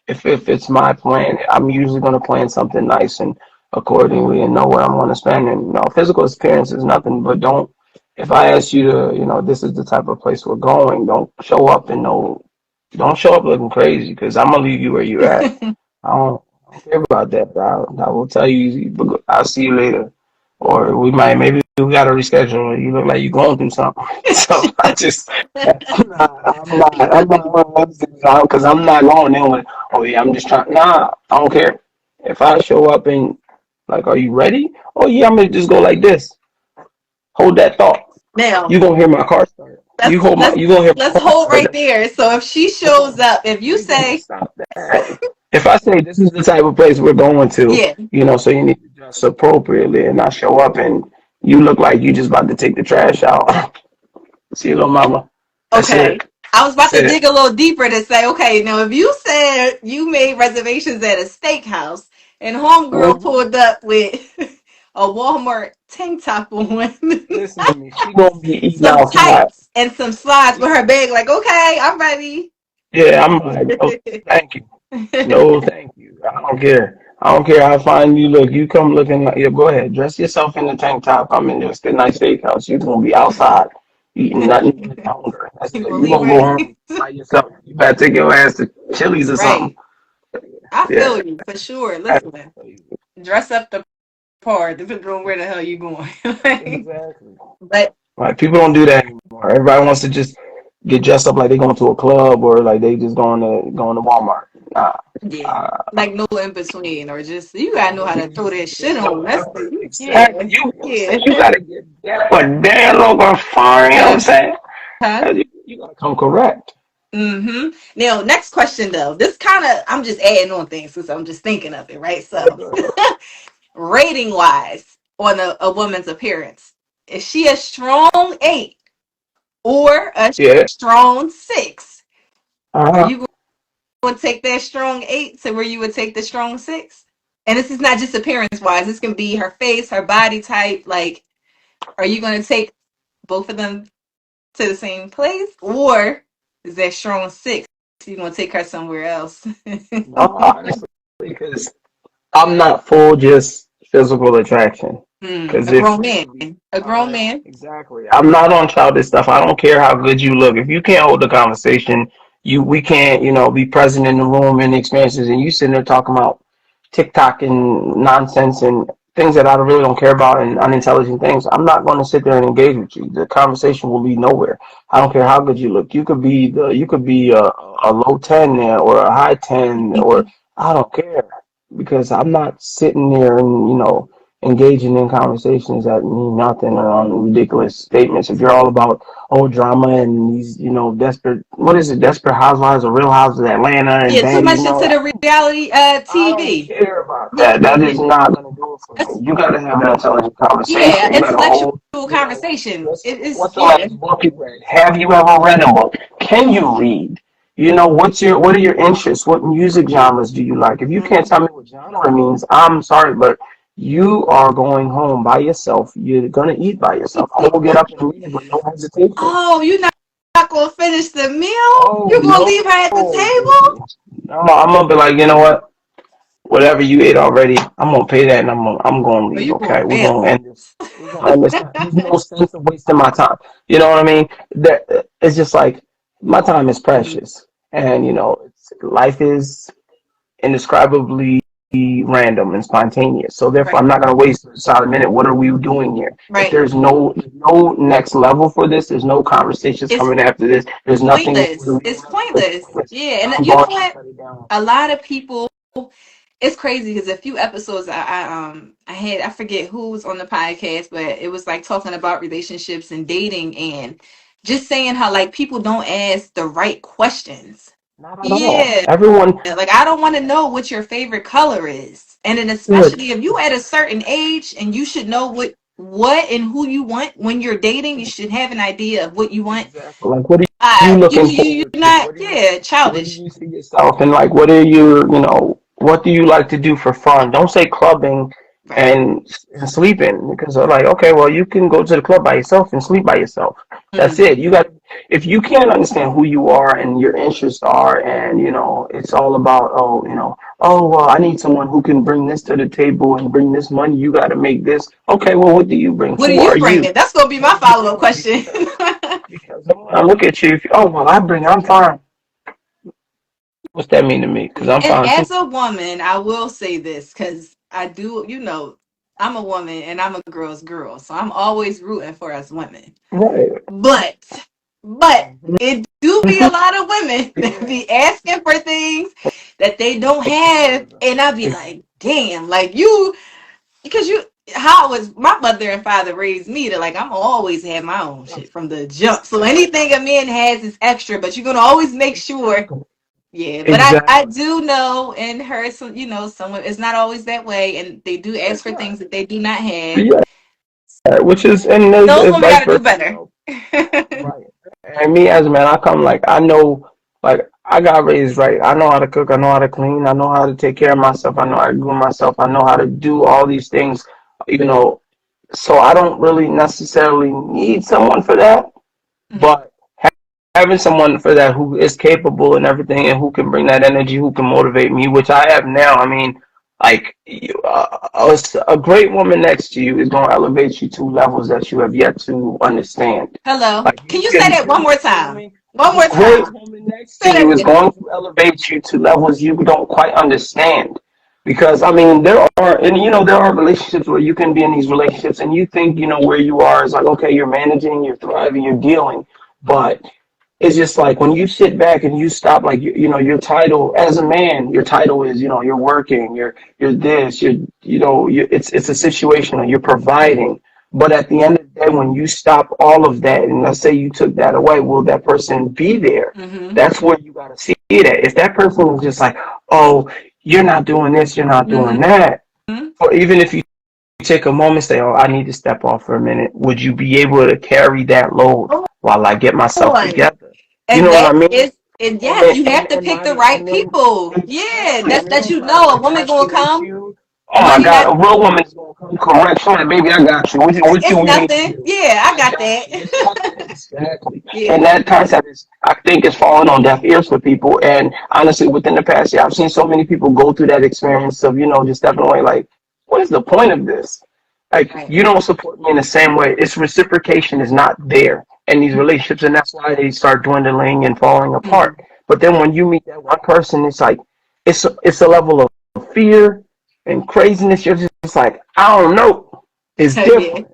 if it's my plan, I'm usually going to plan something nice and accordingly and know where I'm going to spend. And physical appearance is nothing, but don't. If I ask you to, this is the type of place we're going, don't show up looking crazy because I'm gonna leave you where you're at. I don't. Care about that, bro. I will tell you. I'll see you later, or we might maybe we got to reschedule. You look like you're going through something. So I just, I'm not one of those because I'm not going in with, oh yeah, I'm just trying. Nah, I don't care. If I show up and like, are you ready? Oh yeah, I'm gonna just go like this. Hold that thought. Now, You gonna hear my car start. let's let's You gonna hear my let's car hold right start. there. So if she We're shows gonna up, if you we're gonna say, stop that. If I say this is the type of place we're going to, yeah, so you need to dress appropriately and not show up and you look like you just about to take the trash out. See you, little mama. That's okay. it. I was about That's to it. dig a little deeper to say, okay, now if you said you made reservations at a steakhouse and homegirl Mhm. pulled up with a Walmart tank top on, Listen to me. She gonna be eating some outside. tights and some slides with her bag, like, okay, I'm ready. Yeah, I'm like, oh, thank you. No, thank you. I don't care. I don't care how fine you look. You come looking like, yeah, go ahead. Dress yourself in the tank top. I'm in just a nice steakhouse. You're going to be outside eating nothing but hunger. That's You it. gonna You're leave going to go right? home by yourself. You better take your ass to Chili's or something. Right. I Yeah. feel you for sure. That's Listen, dress up the part, depending on where the hell you going. Like, exactly. but Like, people don't do that anymore. Everybody wants to just get dressed up like they going to a club or like they just going to Walmart. Nah. yeah, Uh, like no in between, or just you gotta know how to throw that shit no on. That's effort. Exactly. yeah, You say yeah. you gotta get that but damn local fire, you know what I'm saying? Huh? You gotta come correct. Mm-hmm. Now, next question though. This kind of I'm just adding on things because I'm just thinking of it, right? So, rating wise on a woman's appearance, is she a strong 8 or a Yeah. strong 6? Are Uh-huh. you going to take that strong 8 to where you would take the strong 6? And this is not just appearance wise. This can be her face, her body type. Like, are you going to take both of them to the same place, or is that strong 6? You going to take her somewhere else? No, honestly, because I'm not full just physical attraction. Because A if grown we man. can be A grown honest, man. exactly. I'm not on childish stuff. I don't care how good you look. If you can't hold the conversation, we can't, be present in the room and experiences, and you sitting there talking about TikTok and nonsense and things that I really don't care about and unintelligent things. I'm not going to sit there and engage with you. The conversation will lead nowhere. I don't care how good you look. You could be a low 10 or a high 10 or I don't care because I'm not sitting there and engaging in conversations that mean nothing or on ridiculous statements. If you're all about drama and these desperate what is it, desperate housewives or real houses of Atlanta and Yeah, too bang, much into the reality I don't TV. care about Yeah, that. That is not going to do it for that's, me. You got to have an intelligent yeah, conversation. You got to intellectual hold. You got to conversation. listen. It is, What's the yeah. last book you read? Have you ever read a book? Can you read? What are your interests? What music genres do you like? If you can't tell me what genre means, I'm sorry, but you are going home by yourself. You're gonna eat by yourself. I will get up and leave with no hesitation. Oh, you're not gonna finish the meal? Oh You're gonna leave her at the no, table? baby. No, I'm gonna be like, you know what? Whatever you ate already, I'm gonna pay that and I'm gonna Or leave. you gonna Okay, we're bail? gonna end this. We're gonna end this. There's no sense of wasting my time. You know what I mean? That it's just like my time is precious, and life is indescribably random and spontaneous. So therefore, Right, I'm not gonna waste a solid minute. What are we doing here? If right. there's no next level for this, there's no conversations It's coming after this. There's nothing. pointless. It's It's pointless. pointless. Yeah, and I'm you know going to what? cut it down. A lot of people, it's crazy because a few episodes I had, I forget who was on the podcast, but it was like talking about relationships and dating and just saying how like people don't ask the right questions. Not at all. Yeah, Everyone like I don't want to know what your favorite color is. And then should. especially if you at a certain age and you should know what and who you want when you're dating, you should have an idea of what you want. Exactly. Like, what are you You looking you're forward to? not, yeah, Where do childish. you see yourself? And like, what do you like to do for fun? Don't say clubbing Right. and sleeping because they're like, okay, well, you can go to the club by yourself and sleep by yourself. That's Mm. it. If you can't understand who you are and your interests are, and it's all about, oh, well, I need someone who can bring this to the table and bring this money. You got to make this. Okay, well, what do you bring? What are Who you are you? bringing? That's gonna be my What do you follow up bring? question. Because I look at you. If you, oh well, I'm fine. What's that mean to me? Because I'm And fine too. as a woman, I will say this because I do, I'm a woman and I'm a girl's girl, so I'm always rooting for us women. Right. But, but it do be a Mhm. lot of women that Yeah. be asking for things that they don't have, and I be like, damn, like because how was my mother and father raised me to like I'm gonna always have my own shit from the jump. So anything a man has is extra, but you're gonna always make sure. Exactly. Yeah, but I Exactly. do know in her, so someone it's not always that way, and they do ask It's for not. things that they do not have. Yeah. Which is, and there's Those women vice got to do versa, better. Right. And me as a man, I come like I know, like I got raised right. I know how to cook. I know how to clean. I know how to take care of myself. I know how to groom myself. I know how to do all these things. You know, so I don't really necessarily need someone for that. Mhm. But having someone for that who is capable and everything and who can bring that energy, who can motivate me, which I have now. I mean, like a great woman next to you is going to elevate you to levels that you have yet to understand. Hello, Like can you you say can, that one more you know what I time? mean? One A more great time. woman next to Say that you is again. going to elevate you to levels you don't quite understand. Because I mean, there are relationships where you can be in these relationships and you think where you are is like okay, you're managing, you're thriving, you're dealing, but it's just like when you sit back and you stop, like your title as a man, your title is you're working, you're this, it's a situation, you're providing. But at the end of the day, when you stop all of that, and let's say you took that away, will that person be there? Mm-hmm. That's where you got to see it at. If that person is just like, oh, you're not doing this, you're not doing Mm-hmm. that, or even if you take a moment, say, oh, I need to step off for a minute, would you be able to carry that load Hold while I get myself on. together? You And know what I that mean? is, and And yes, then you have to and pick not the e- right and then people. Yeah, exactly, that's and they that don't you try to know a woman gonna emasculate come. you. Oh my Money not God, a real woman is gonna come correct. Sorry, baby, I got you. What you it's need me to nothing. do? Yeah, I I got got that. you. It's nothing. Exactly. Yeah. And that concept is, I think, is falling on deaf ears for people. And honestly, within the past year, I've seen so many people go through that experience of, just stepping away. Like, what is the point of this? Like, Right. you don't support me in the same way. It's reciprocation is not there in these relationships, and that's why they start dwindling and falling apart. Mm-hmm. But then when you meet that one person, it's like it's a level of fear and craziness. You're just like, I don't know. It's Yeah. different.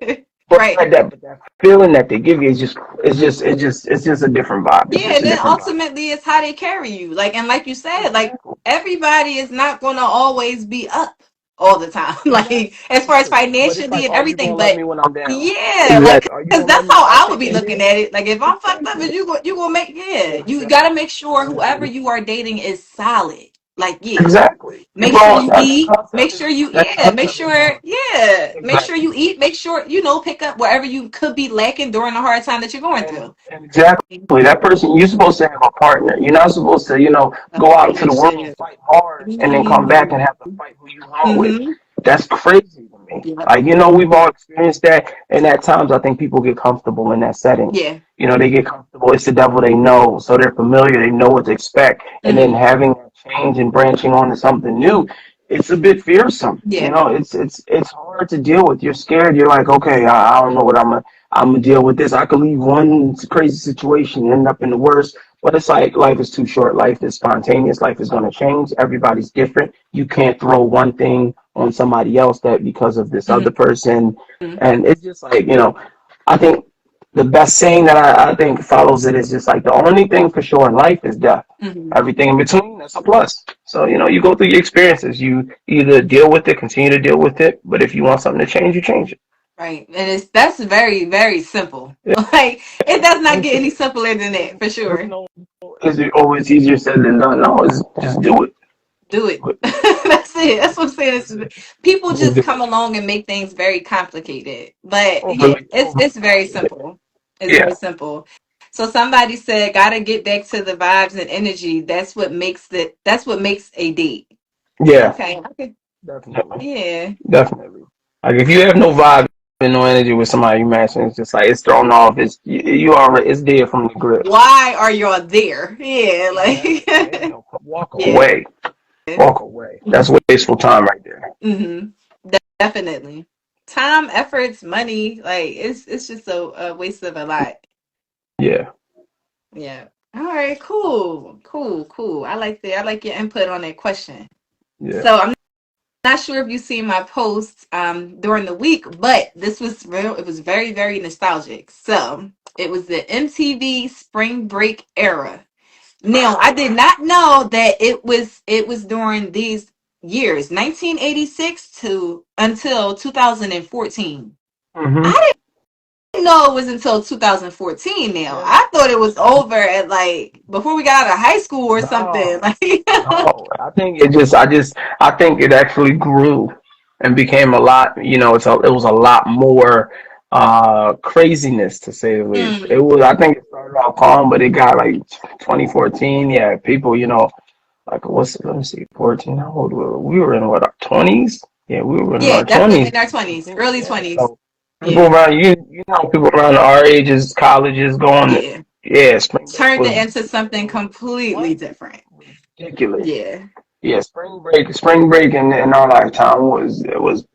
But Right. that feeling that they give you is it's just a different vibe. It's Yeah, just and a then different vibe. ultimately it's how they carry you. Like and like you said, like Exactly. everybody is not gonna always be up all the time. Like as far as Exactly. But it's financially like, and are you everything. gonna love But me when I'm down? yeah, like Exactly. Are you because gonna love that's me? how I would Okay, be and looking then at it. Like if I'm fucked up, exactly. you gonna make you gotta make sure whoever Exactly. you are dating is solid. Like yeah, Exactly. make sure Well, you that eat. Make concept is sure you that yeah. Make concept is sure gone. yeah. Make sure Exactly. you eat. Make sure pick up wherever you could be lacking during the hard time that you're going And through. exactly that person, you're supposed to have a partner. You're not supposed to, A go out into the world and partnership. fight hard and then come back and have to fight who you hung with. Mm-hmm. That's crazy to me. Yep. Like, we've all experienced that. And at times, I think people get comfortable in that setting. Yeah. They get comfortable. It's the devil they know. So they're familiar. They know what to expect. And then Mm-hmm. having that change and branching on to something new, it's a bit fearsome. Yeah. It's hard to deal with. You're scared. You're like, okay, I don't know what I'm gonna deal with this. I could leave one crazy situation and end up in the worst. But it's like life is too short. Life is spontaneous. Life is gonna change. Everybody's different. You can't throw one thing on somebody else that because of this other person. And it's just like, I think the best saying that I think follows it is just like the only thing for sure in life is death. Mm-hmm. Everything in between, that's a plus. So, you go through your experiences. You either deal with it, continue to deal with it. But if you want something to change, you change it. Right. And that's very, very simple. Like it does not get any simpler than that for There's sure. no, is it always easier said than done? No, it's just do it. Do it. Do it. That's it. That's what I'm saying. That's it. People Just just do come it. along and make things very complicated. But yeah, Overly it's very complicated. simple. It's Yeah, very simple. So somebody said, gotta get back to the vibes and energy. That's what makes a date. yeah, Okay. Okay. definitely, Yeah. definitely. Like if you have no vibe and no energy with somebody you matching, it's just like it's thrown off. You already it's dead from the grip. Why are y'all there? Yeah, like Exactly. Yeah, no, walk yeah. away. Walk away. That's wasteful time right there. Mm-hmm. Definitely. Time, efforts, money, like it's just a waste of a lot. Yeah. Yeah. All right, cool, cool, cool. I like that. I like your input on that question. Yeah. So I'm not sure if you see my posts during the week, but this was real. It was very, very nostalgic. So it was the MTV Spring Break era. Now I did not know that it was during these years, 1986 to until 2014. Hmm. I didn't know it was until 2014. Now Yeah. I thought it was over at like before we got out of high school or something. No. Like, No. I think it actually grew and became a lot. It was a lot more craziness to say the least. It mm, was. I think it started off calm, but it got like 2014. Yeah, people. Like let me see, 14. How old were we? We were in what, our 20s? Yeah, we were in yeah, our definitely 20s. in our 20s, early Yeah, 20s. so people Yeah, around people around our ages, colleges going, yeah. yeah, spring break Turned it was into something completely what? different. Ridiculous. Yeah. Yeah, spring break in our lifetime was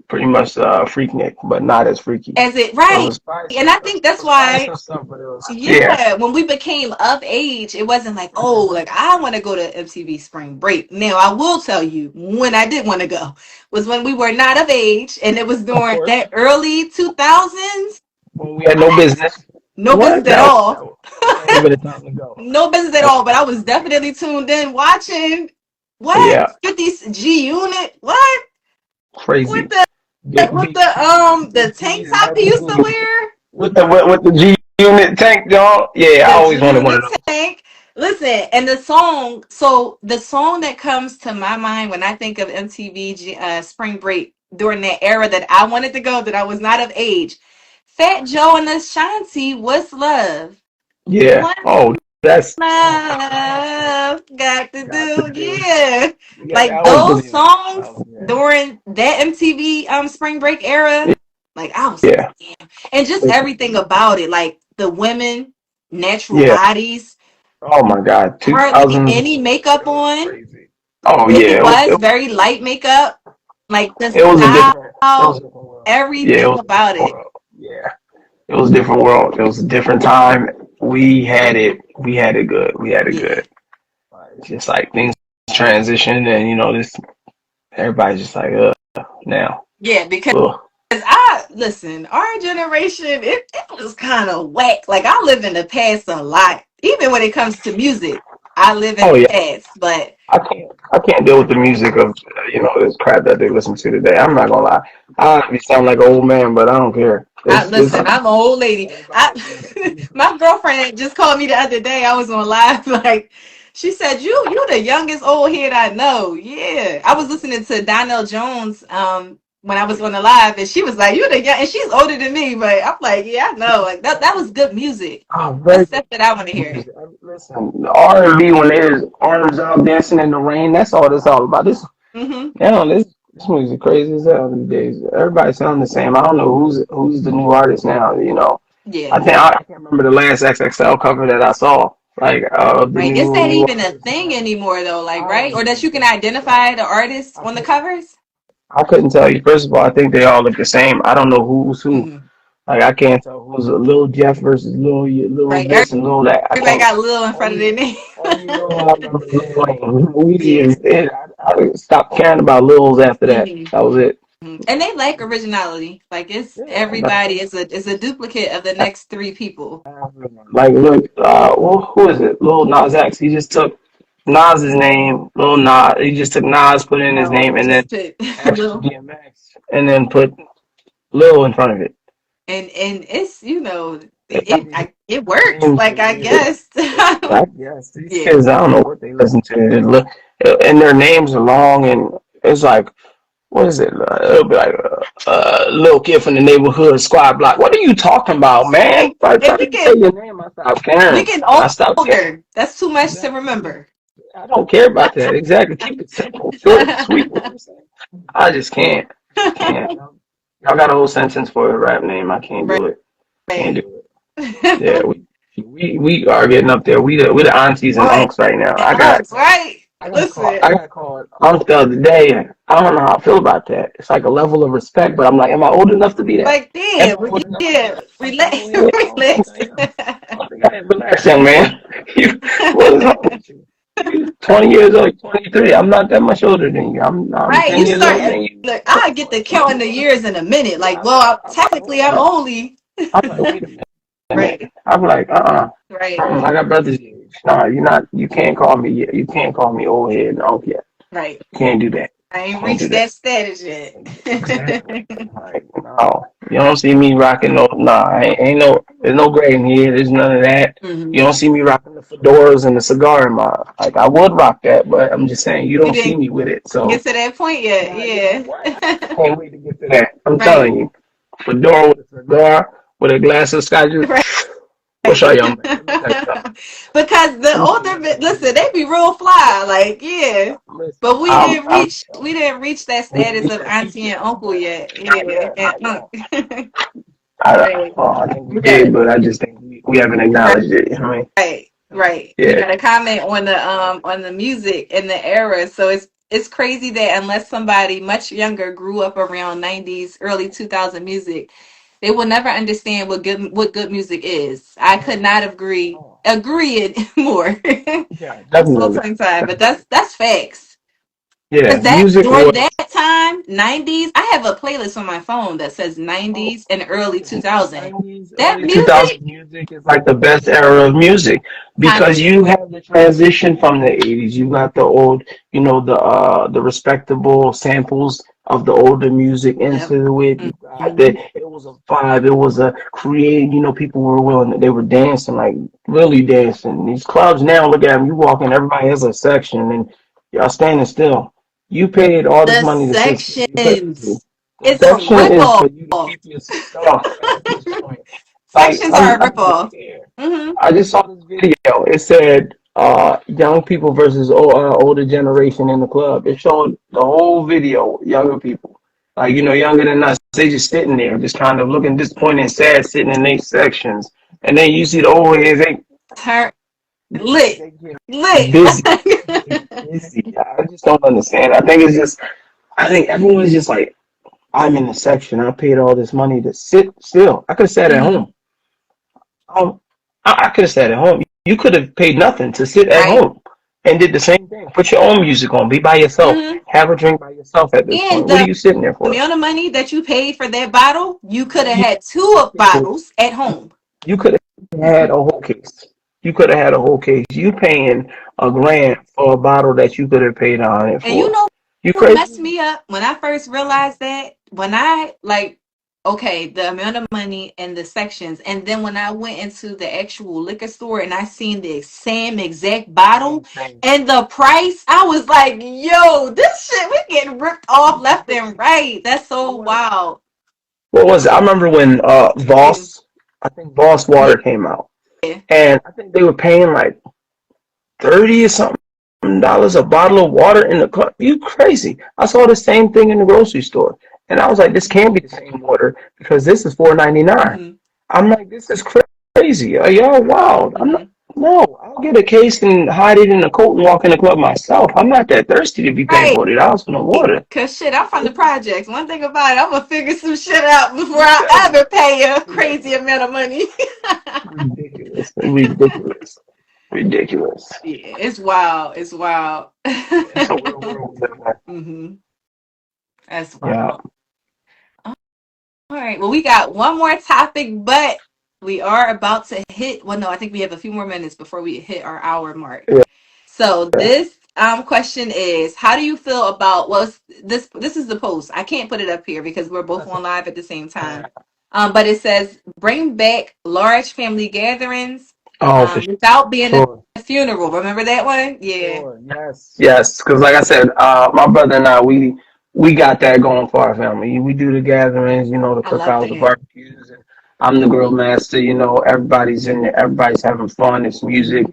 pretty much Freaknik, but not as freaky. As it It right. was probably And some I stuff. think It that's was probably why, some stuff, but it was yeah. yeah, when we became of age, it wasn't like, oh, like I want to go to MTV Spring Break. Now, I will tell you when I did want to go was when we were not of age, and it was Of during course, that early 2000s. when we had no What? business. No What? business at all. That would have been a time to go. No business at That would all, have but been I a was time to go. definitely tuned in watching. What? Yeah, 50 G Unit? What? With crazy. the Big with big tees, the big tank tees, and top he used to everything. wear? With the G Unit tank, y'all. Yeah, I The always G wanted one of Unit those. tank. Listen, and the song, so the song that comes to my mind when I think of MTV Spring Break during that era that I wanted to go, that I was not of age, Fat Joe and Ashanti, What's Love? Yeah. What's Oh, that's love got to got to do? do. Yeah. Yeah, Like that was those believable. songs during that MTV Spring Break era, like I was like, Yeah. damn. And just everything about it, like the women, natural Yeah. bodies, Oh my God. hardly 2000s. any It makeup was on. crazy. Oh If yeah. it It was. was very light makeup, like the It was a different. It was style, a different world. Yeah. It everything was a about different it. world. Yeah. It was a different world. It was a different time. We had it. We had it good. We had it Yeah. good. It's just like things transition, and this everybody's just like, now. Yeah, because Ugh. I listen, our generation, it was kind of whack. Like I live in the past a lot. Even when it comes to music, I live in Oh the yeah. past. But I can't deal with the music of this crap that they listen to today. I'm not gonna lie. I be sound like an old man, but I don't care. I It's listen, I'm an old lady. everybody. I my girlfriend just called me the other day. I was on live, like she said, you the youngest old head I know. Yeah. I was listening to Donnell Jones when I was on the live, and she was like, you the young, and she's older than me, but I'm like, yeah, I know. Like that was good music. Oh, That's very good stuff that I want to hear. music. Listen, the R&B when there's arms out dancing in the rain, that's all it's all about. Hmm. This music crazy as hell these days. Everybody sound the same. I don't know who's the new artist now. Yeah. I can't remember the last XXL cover that I saw. Like the Right. Is that new even a artist. thing anymore though? Like, I right? don't Or that even you can think so. identify the artist I on the could covers? I couldn't tell you. First of all, I think they all look the same. I don't know who's who. Hmm. Like I can't tell who's a Lil Jeff versus Lil Right. this and Lil that. I Everybody can't. got Lil in front of Only their name. only Lil I remember is Lil Wayne. Weezy Yeah. is it. I stopped caring about Lils after that. Hmm. That was it. And they like originality. Like it's Yeah, everybody is a duplicate of the next three people. like look, well, who is it? Lil Nas X. He just took Nas's name, Lil Nas. He just took Nas, put in his No, name, and then just put added Lil. DMX, and then put Lil in front of it. And it's I it works. mean, Like I guess. I guess these Yeah. kids, I don't know what they listen to. And their names are long, and it's like, what is it? It'll be like little kid from the neighborhood squad block. What are you talking about, man? Right. By the And time you say your name, I stop we caring. getting I stop caring. older. That's too much to Exactly. remember. I don't care about that. Exactly. Keep it simple, short and sweet. What you saying? I just can't. Can't. Y'all got a whole sentence for a rap name. I can't do it. Can't Right. do it. Yeah, we are getting up there. We the aunties and Right. unks right now. And Unks, right? Listen, I got called Unc the other day, and I don't know how I feel about that. It's like a level of respect, but I'm like, am I old enough to be that? like, Am I damn, old enough to be yeah, that fucking relax, old head? I don't think relax. I am. I don't think I am. Relax, young man. You, what is wrong with you? You 20 years old, 23. I'm not that much older than you. I'm Right, 10 you years start. older than you. Look, I get to counting the years in a minute. Like, I'm well, like, I'm like, technically, hold I'm up. only I'm like, wait a minute. right, I'm like, right, I got brothers your age. Nah, you're not. You can't call me. You can't call me old head and uncle yet. right. Can't do that. I ain't Can't do reached that. that status yet. Exactly. Like, no, you don't see me rocking no. Nah, ain't no. There's no gray in here. There's none of that. Hmm. You don't see me rocking the fedoras and the cigar in my. Like, I would rock that, but I'm just saying you You don't see didn't me with it. get So, to that point yet, nah, you know yeah. what? I can't wait to get to that. I'm Right, telling you, fedora with a cigar with a glass of scotch. right. What's our young man? Let me tell you something. Because the Let me tell you older, something. listen, they be real fly, like, yeah. Listen, But I'm we didn't reach that we didn't status reach of that peak auntie yet. and uncle yet, Not yeah. yet, not yet. And right. I think we We got did, but I just think we haven't acknowledged it. You know what I mean? right, right. We Yeah. got a comment on the music and the era. So it's crazy that unless somebody much younger grew up around 90s, early 2000 music, they will never understand what good music is. I could not agree it more. Yeah, I'm so definitely. tongue tied, but that's facts. Yeah, Cause that music during was. that time, 90s, I have a playlist on my phone that says 90s and early 2000. 90s, That early music, 2000s music is like the best era of music time. because you have the transition from the 80s. You got the old, the respectable samples of the older music Yep. into it. You got Mhm. it was a vibe. It was a creative. People were willing. They were dancing like really dancing. These clubs now, look at them. You walk in, everybody has a section, and y'all standing still. You paid all this The money to sit still. You crazy. sections. The It's a section is for ripoff. you to keep your stuff at this point. Like Sections are a I'm not ripoff. scared. Hmm. I just saw this video. It said young people versus older generation in the club. It showed the whole video, younger people. Like, younger than us. They just sitting there, just kind of looking disappointed and sad, sitting in their sections. And then you see the old heads, Turn lit. they get Lit. busy. They get busy. I just don't understand. I think everyone's just like, I'm in the section. I paid all this money to sit still. I could have sat at Hmm. home. Um, I could have sat at home. You could have paid nothing to sit at Right. home and did the same thing. Put your own music on. Be by yourself. Hmm. Have a drink by yourself at this And point. What are the you sitting there for? amount of money that you paid for that bottle, you could have You had two bottles at home. you could have had a whole case. You could have had a whole case. You paying $1,000 for a bottle that you could have paid 100 And you for. know You what messed crazy? me up when I first realized that? When I like, okay, the amount of money and the sections, and then when I went into the actual liquor store and I seen the same exact bottle Same thing. and the price, I was like, yo, this shit, we getting ripped off left and right. That's so wild. What was it? I remember when Crazy. I think Voss Yeah. Water came out, and I think they were paying like 30 or something dollars a bottle of water in the club. You crazy? I saw the same thing in the grocery store, and I was like, this can't be the same water because this is 4.99. Hmm. I'm like, this is crazy. Are y'all wild? I'm not. Hmm. No, I'll get a case and hide it in a coat and walk in the club myself. I'm not that thirsty to be paying Right. $40 for no water. Cause shit, I'm from the projects. One thing about it, I'm gonna figure some shit out before You I feel me? ever pay a Yeah. crazy amount of money. Ridiculous. Ridiculous. Ridiculous. Yeah, it's wild. It's wild. It's a real world we live in. Hmm. That's Yeah. wild. All right. Well, we got one more topic, but we are about to hit. Well, no, I think we have a few more minutes before we hit our hour mark. So this question is: how do you feel about? Well, this is the post. I can't put it up here because we're both on live at the same time. But it says bring back large family gatherings Oh, for without being sure. a funeral. Remember that one? Yeah. Sure. Yes. Yes. Because like I said, my brother and I, we got that going for our family. We do the gatherings, the I love cookouts, the that. barbecues, and I'm the grill master. Everybody's in there. Everybody's having fun. It's music.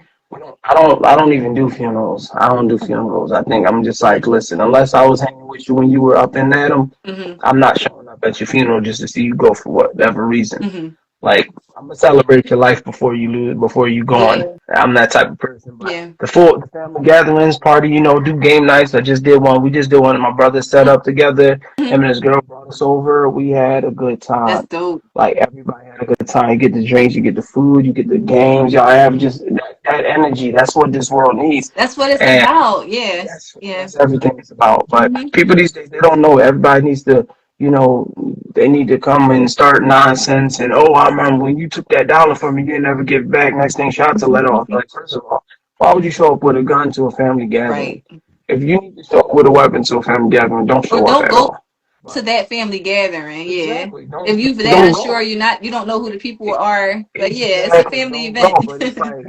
I don't even do funerals. I don't do funerals. I think I'm just like, listen, unless I was hanging with you when you were up in Adam, Hmm. I'm not showing up at your funeral just to see you go for whatever reason. Hmm. Like, I'm gonna celebrate your life before you lose, before you gone. Yeah. I'm that type of person. But Yeah. the family gatherings, party, do game nights. I just did one. We just did one. My brother set up together. Mhm. Him and his girl brought us over. We had a good That's time. dope. Like everybody had a good time. You get the drinks, you get the food, you get the games. Y'all have just that energy. That's what this world needs. That's what it's And about. Yeah. Yeah. that's everything it's about. But Hmm. people these days they don't know. Everybody needs to, you know, they need to come and start nonsense and oh, I remember when you took that dollar from me, you didn't never give it back. Next thing, shots are let off. Like first of all, why would you show up with a gun to a family gathering? Right. If you need to show up with a weapon to a family gathering, don't Or show up don't at go all. to But that family gathering. Yeah. exactly, If you are that don't unsure, go. you don't know who the people are. But yeah, it's a Exactly, family don't go. event. But it's like,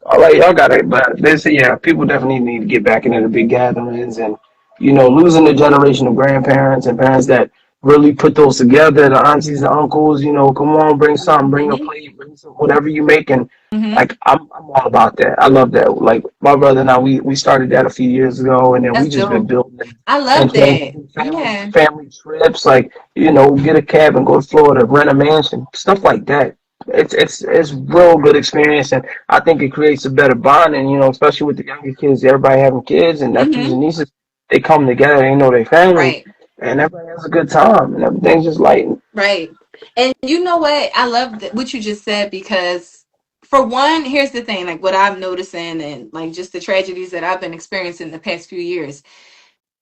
all right, y'all got it. But this, yeah, people definitely need to get back into the big gatherings and, losing the generation of grandparents and parents that really put those together. The aunties, the uncles, come on, bring something, bring a Hmm. plate, bring some whatever you make. And Hmm. like, I'm all about that. I love that. Like my brother and I, we started that a few years ago, and then we That's just been dope. building it I and love planning that. family Yeah. family trips. Like, get a cab and go to Florida, rent a mansion, stuff like that. It's real good experience, and I think it creates a better bond. And especially with the younger kids, everybody having kids and nephews Hmm. and nieces, they come together, they know their family, Right. and everybody has a good time, and everything's just light. Right. And you know what? I love what you just said because, for one, here's the thing, like what I'm noticing and like just the tragedies that I've been experiencing the past few years.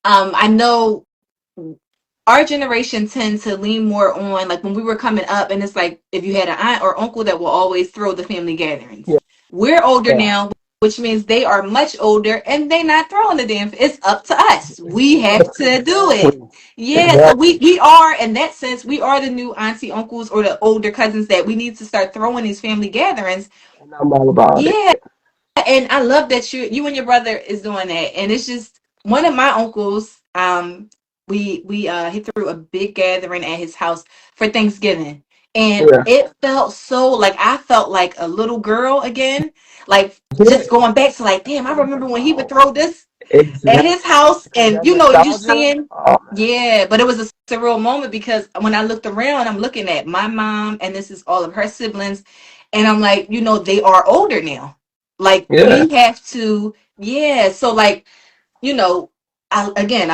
I know our generation tends to lean more on like when we were coming up, and it's like if you had an aunt or uncle that will always throw the family gatherings. Yeah, We're older yeah, now, which means they are much older and they not throwing the damn. It's up to us. We have to do it. exactly, Yeah, so exactly, we are in that sense. We are the new auntie, uncles, or the older cousins that we need to start throwing these family gatherings. and I'm all about it. Yeah, and I love that you and your brother is doing that. And it's just one of my uncles. We he threw a big gathering at his house for Thanksgiving, and Yeah, it felt so like I felt like a little girl again, like yeah, just going back to like, damn, I that's what it's remember when he would about. throw this at his Exactly, house, and that you nostalgia. seeing, Oh man, yeah, but it was a surreal moment because when I looked around, I'm looking at my mom, and this is all of her siblings, and I'm like, they are older now. Like yeah, we have to, yeah. So like, you know, I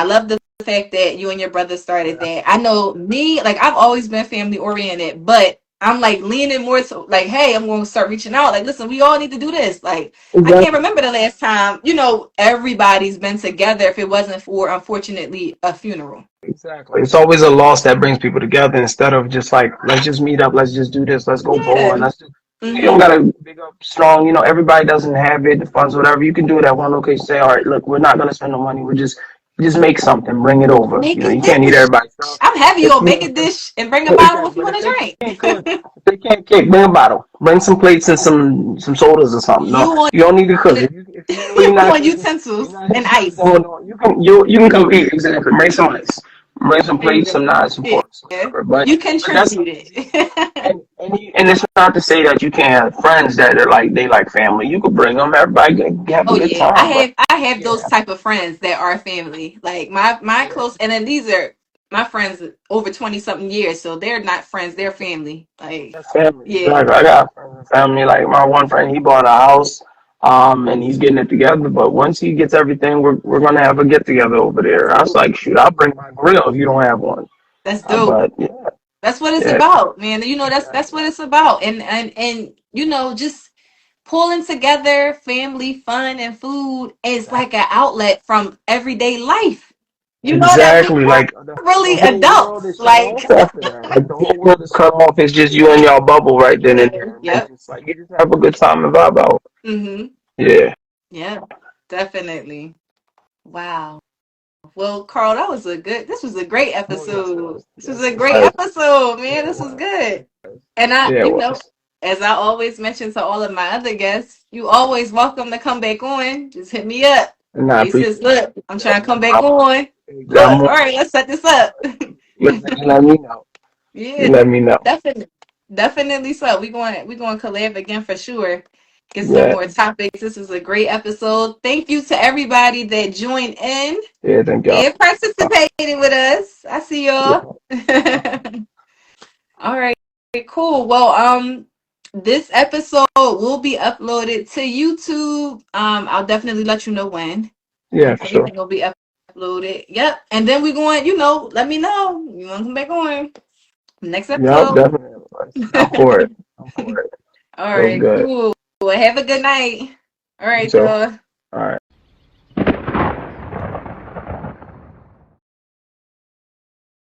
love the fact that you and your brother started yeah, that. I know me, like I've always been family oriented, but I'm like leaning more to like, hey, I'm going to start reaching out. Like, listen, we all need to do this. Like, I can't exactly. remember the last time, everybody's been together if it wasn't for, unfortunately, a funeral. Exactly. It's always a loss that brings people together instead of just like, let's just meet up, let's just do this, let's go Yeah. bowling, let's just, you don't Mm-hmm. gotta big up strong, everybody doesn't have it, the funds, whatever. You can do it at one location, say, all right, look, we're not gonna spend no money, we're just make something, bring it over. Make a You can't eat dish. everybody's stuff. I'm happy If you'll make you a dish and bring a bottle exactly, if you but want if they to can't cook, drink. if they can't cook, bring a bottle. Bring some plates and some sodas or something. No, You want you don't need to cook. it, If you really you not want cooking, you're utensils not and interested in ice. going on. You can come eat exactly. Bring some ice. Bring some plates, some Exactly. knives, some forks, Yeah. whatever. You But that's contribute easy. it. And it's not to say that you can't have friends that are like they like family. You could bring them. Everybody can have a Oh good yeah, time. But I have those yeah, type of friends that are family. Like my yeah. close, and then these are my friends over 20 something years, so they're not friends, they're family. Like, That's family, yeah. exactly. I got friends and family. Like my one friend, he bought a house, and he's getting it together. But once he gets everything, we're gonna have a get together over there. I was Dope. like, shoot, I'll bring my grill if you don't have one. That's dope. But yeah, That's what it's yeah, about, man. That's exactly. what it's about. And just pulling together family fun and food is like an outlet from everyday life. You know that we Exactly. are Like the really whole world adults. is shut Like, off after that. Like the whole world is cut off. It's just you and y'all bubble right then and there, and then yep. just like you just have a good time and vibe out. Mm-hmm. Yeah. Yeah, definitely. Wow. Well, Carl, this was a great Oh yes, it episode. was. This was Yes, a it great was. episode, Yeah, man. it This was was. good. And Yeah, it was. as I always mention to all of my other guests, you always welcome to come back on. Just hit me up. And I Hey, sis, appreciate look, I'm trying to come back it. on. I'm Look, all right, let's set this up. listen, you let me know. You Yeah, let me know. definitely, definitely. So we going to collab again for sure. Get some Yeah. more topics. This was a great episode. Thank you to everybody that joined in Yeah, thank y'all. and participating with us. I see Yeah. y'all. All right. cool. Well, this episode will be uploaded to YouTube. I'll definitely let you know when. Yeah, for sure. Everything will be uploaded. Yep. And then we're going, let me know. You want to come back on next Yep, episode. definitely. I'm for it. I'm for it. All Feels right, good. cool. Well, have a good night. All You right, too. y'all. All right.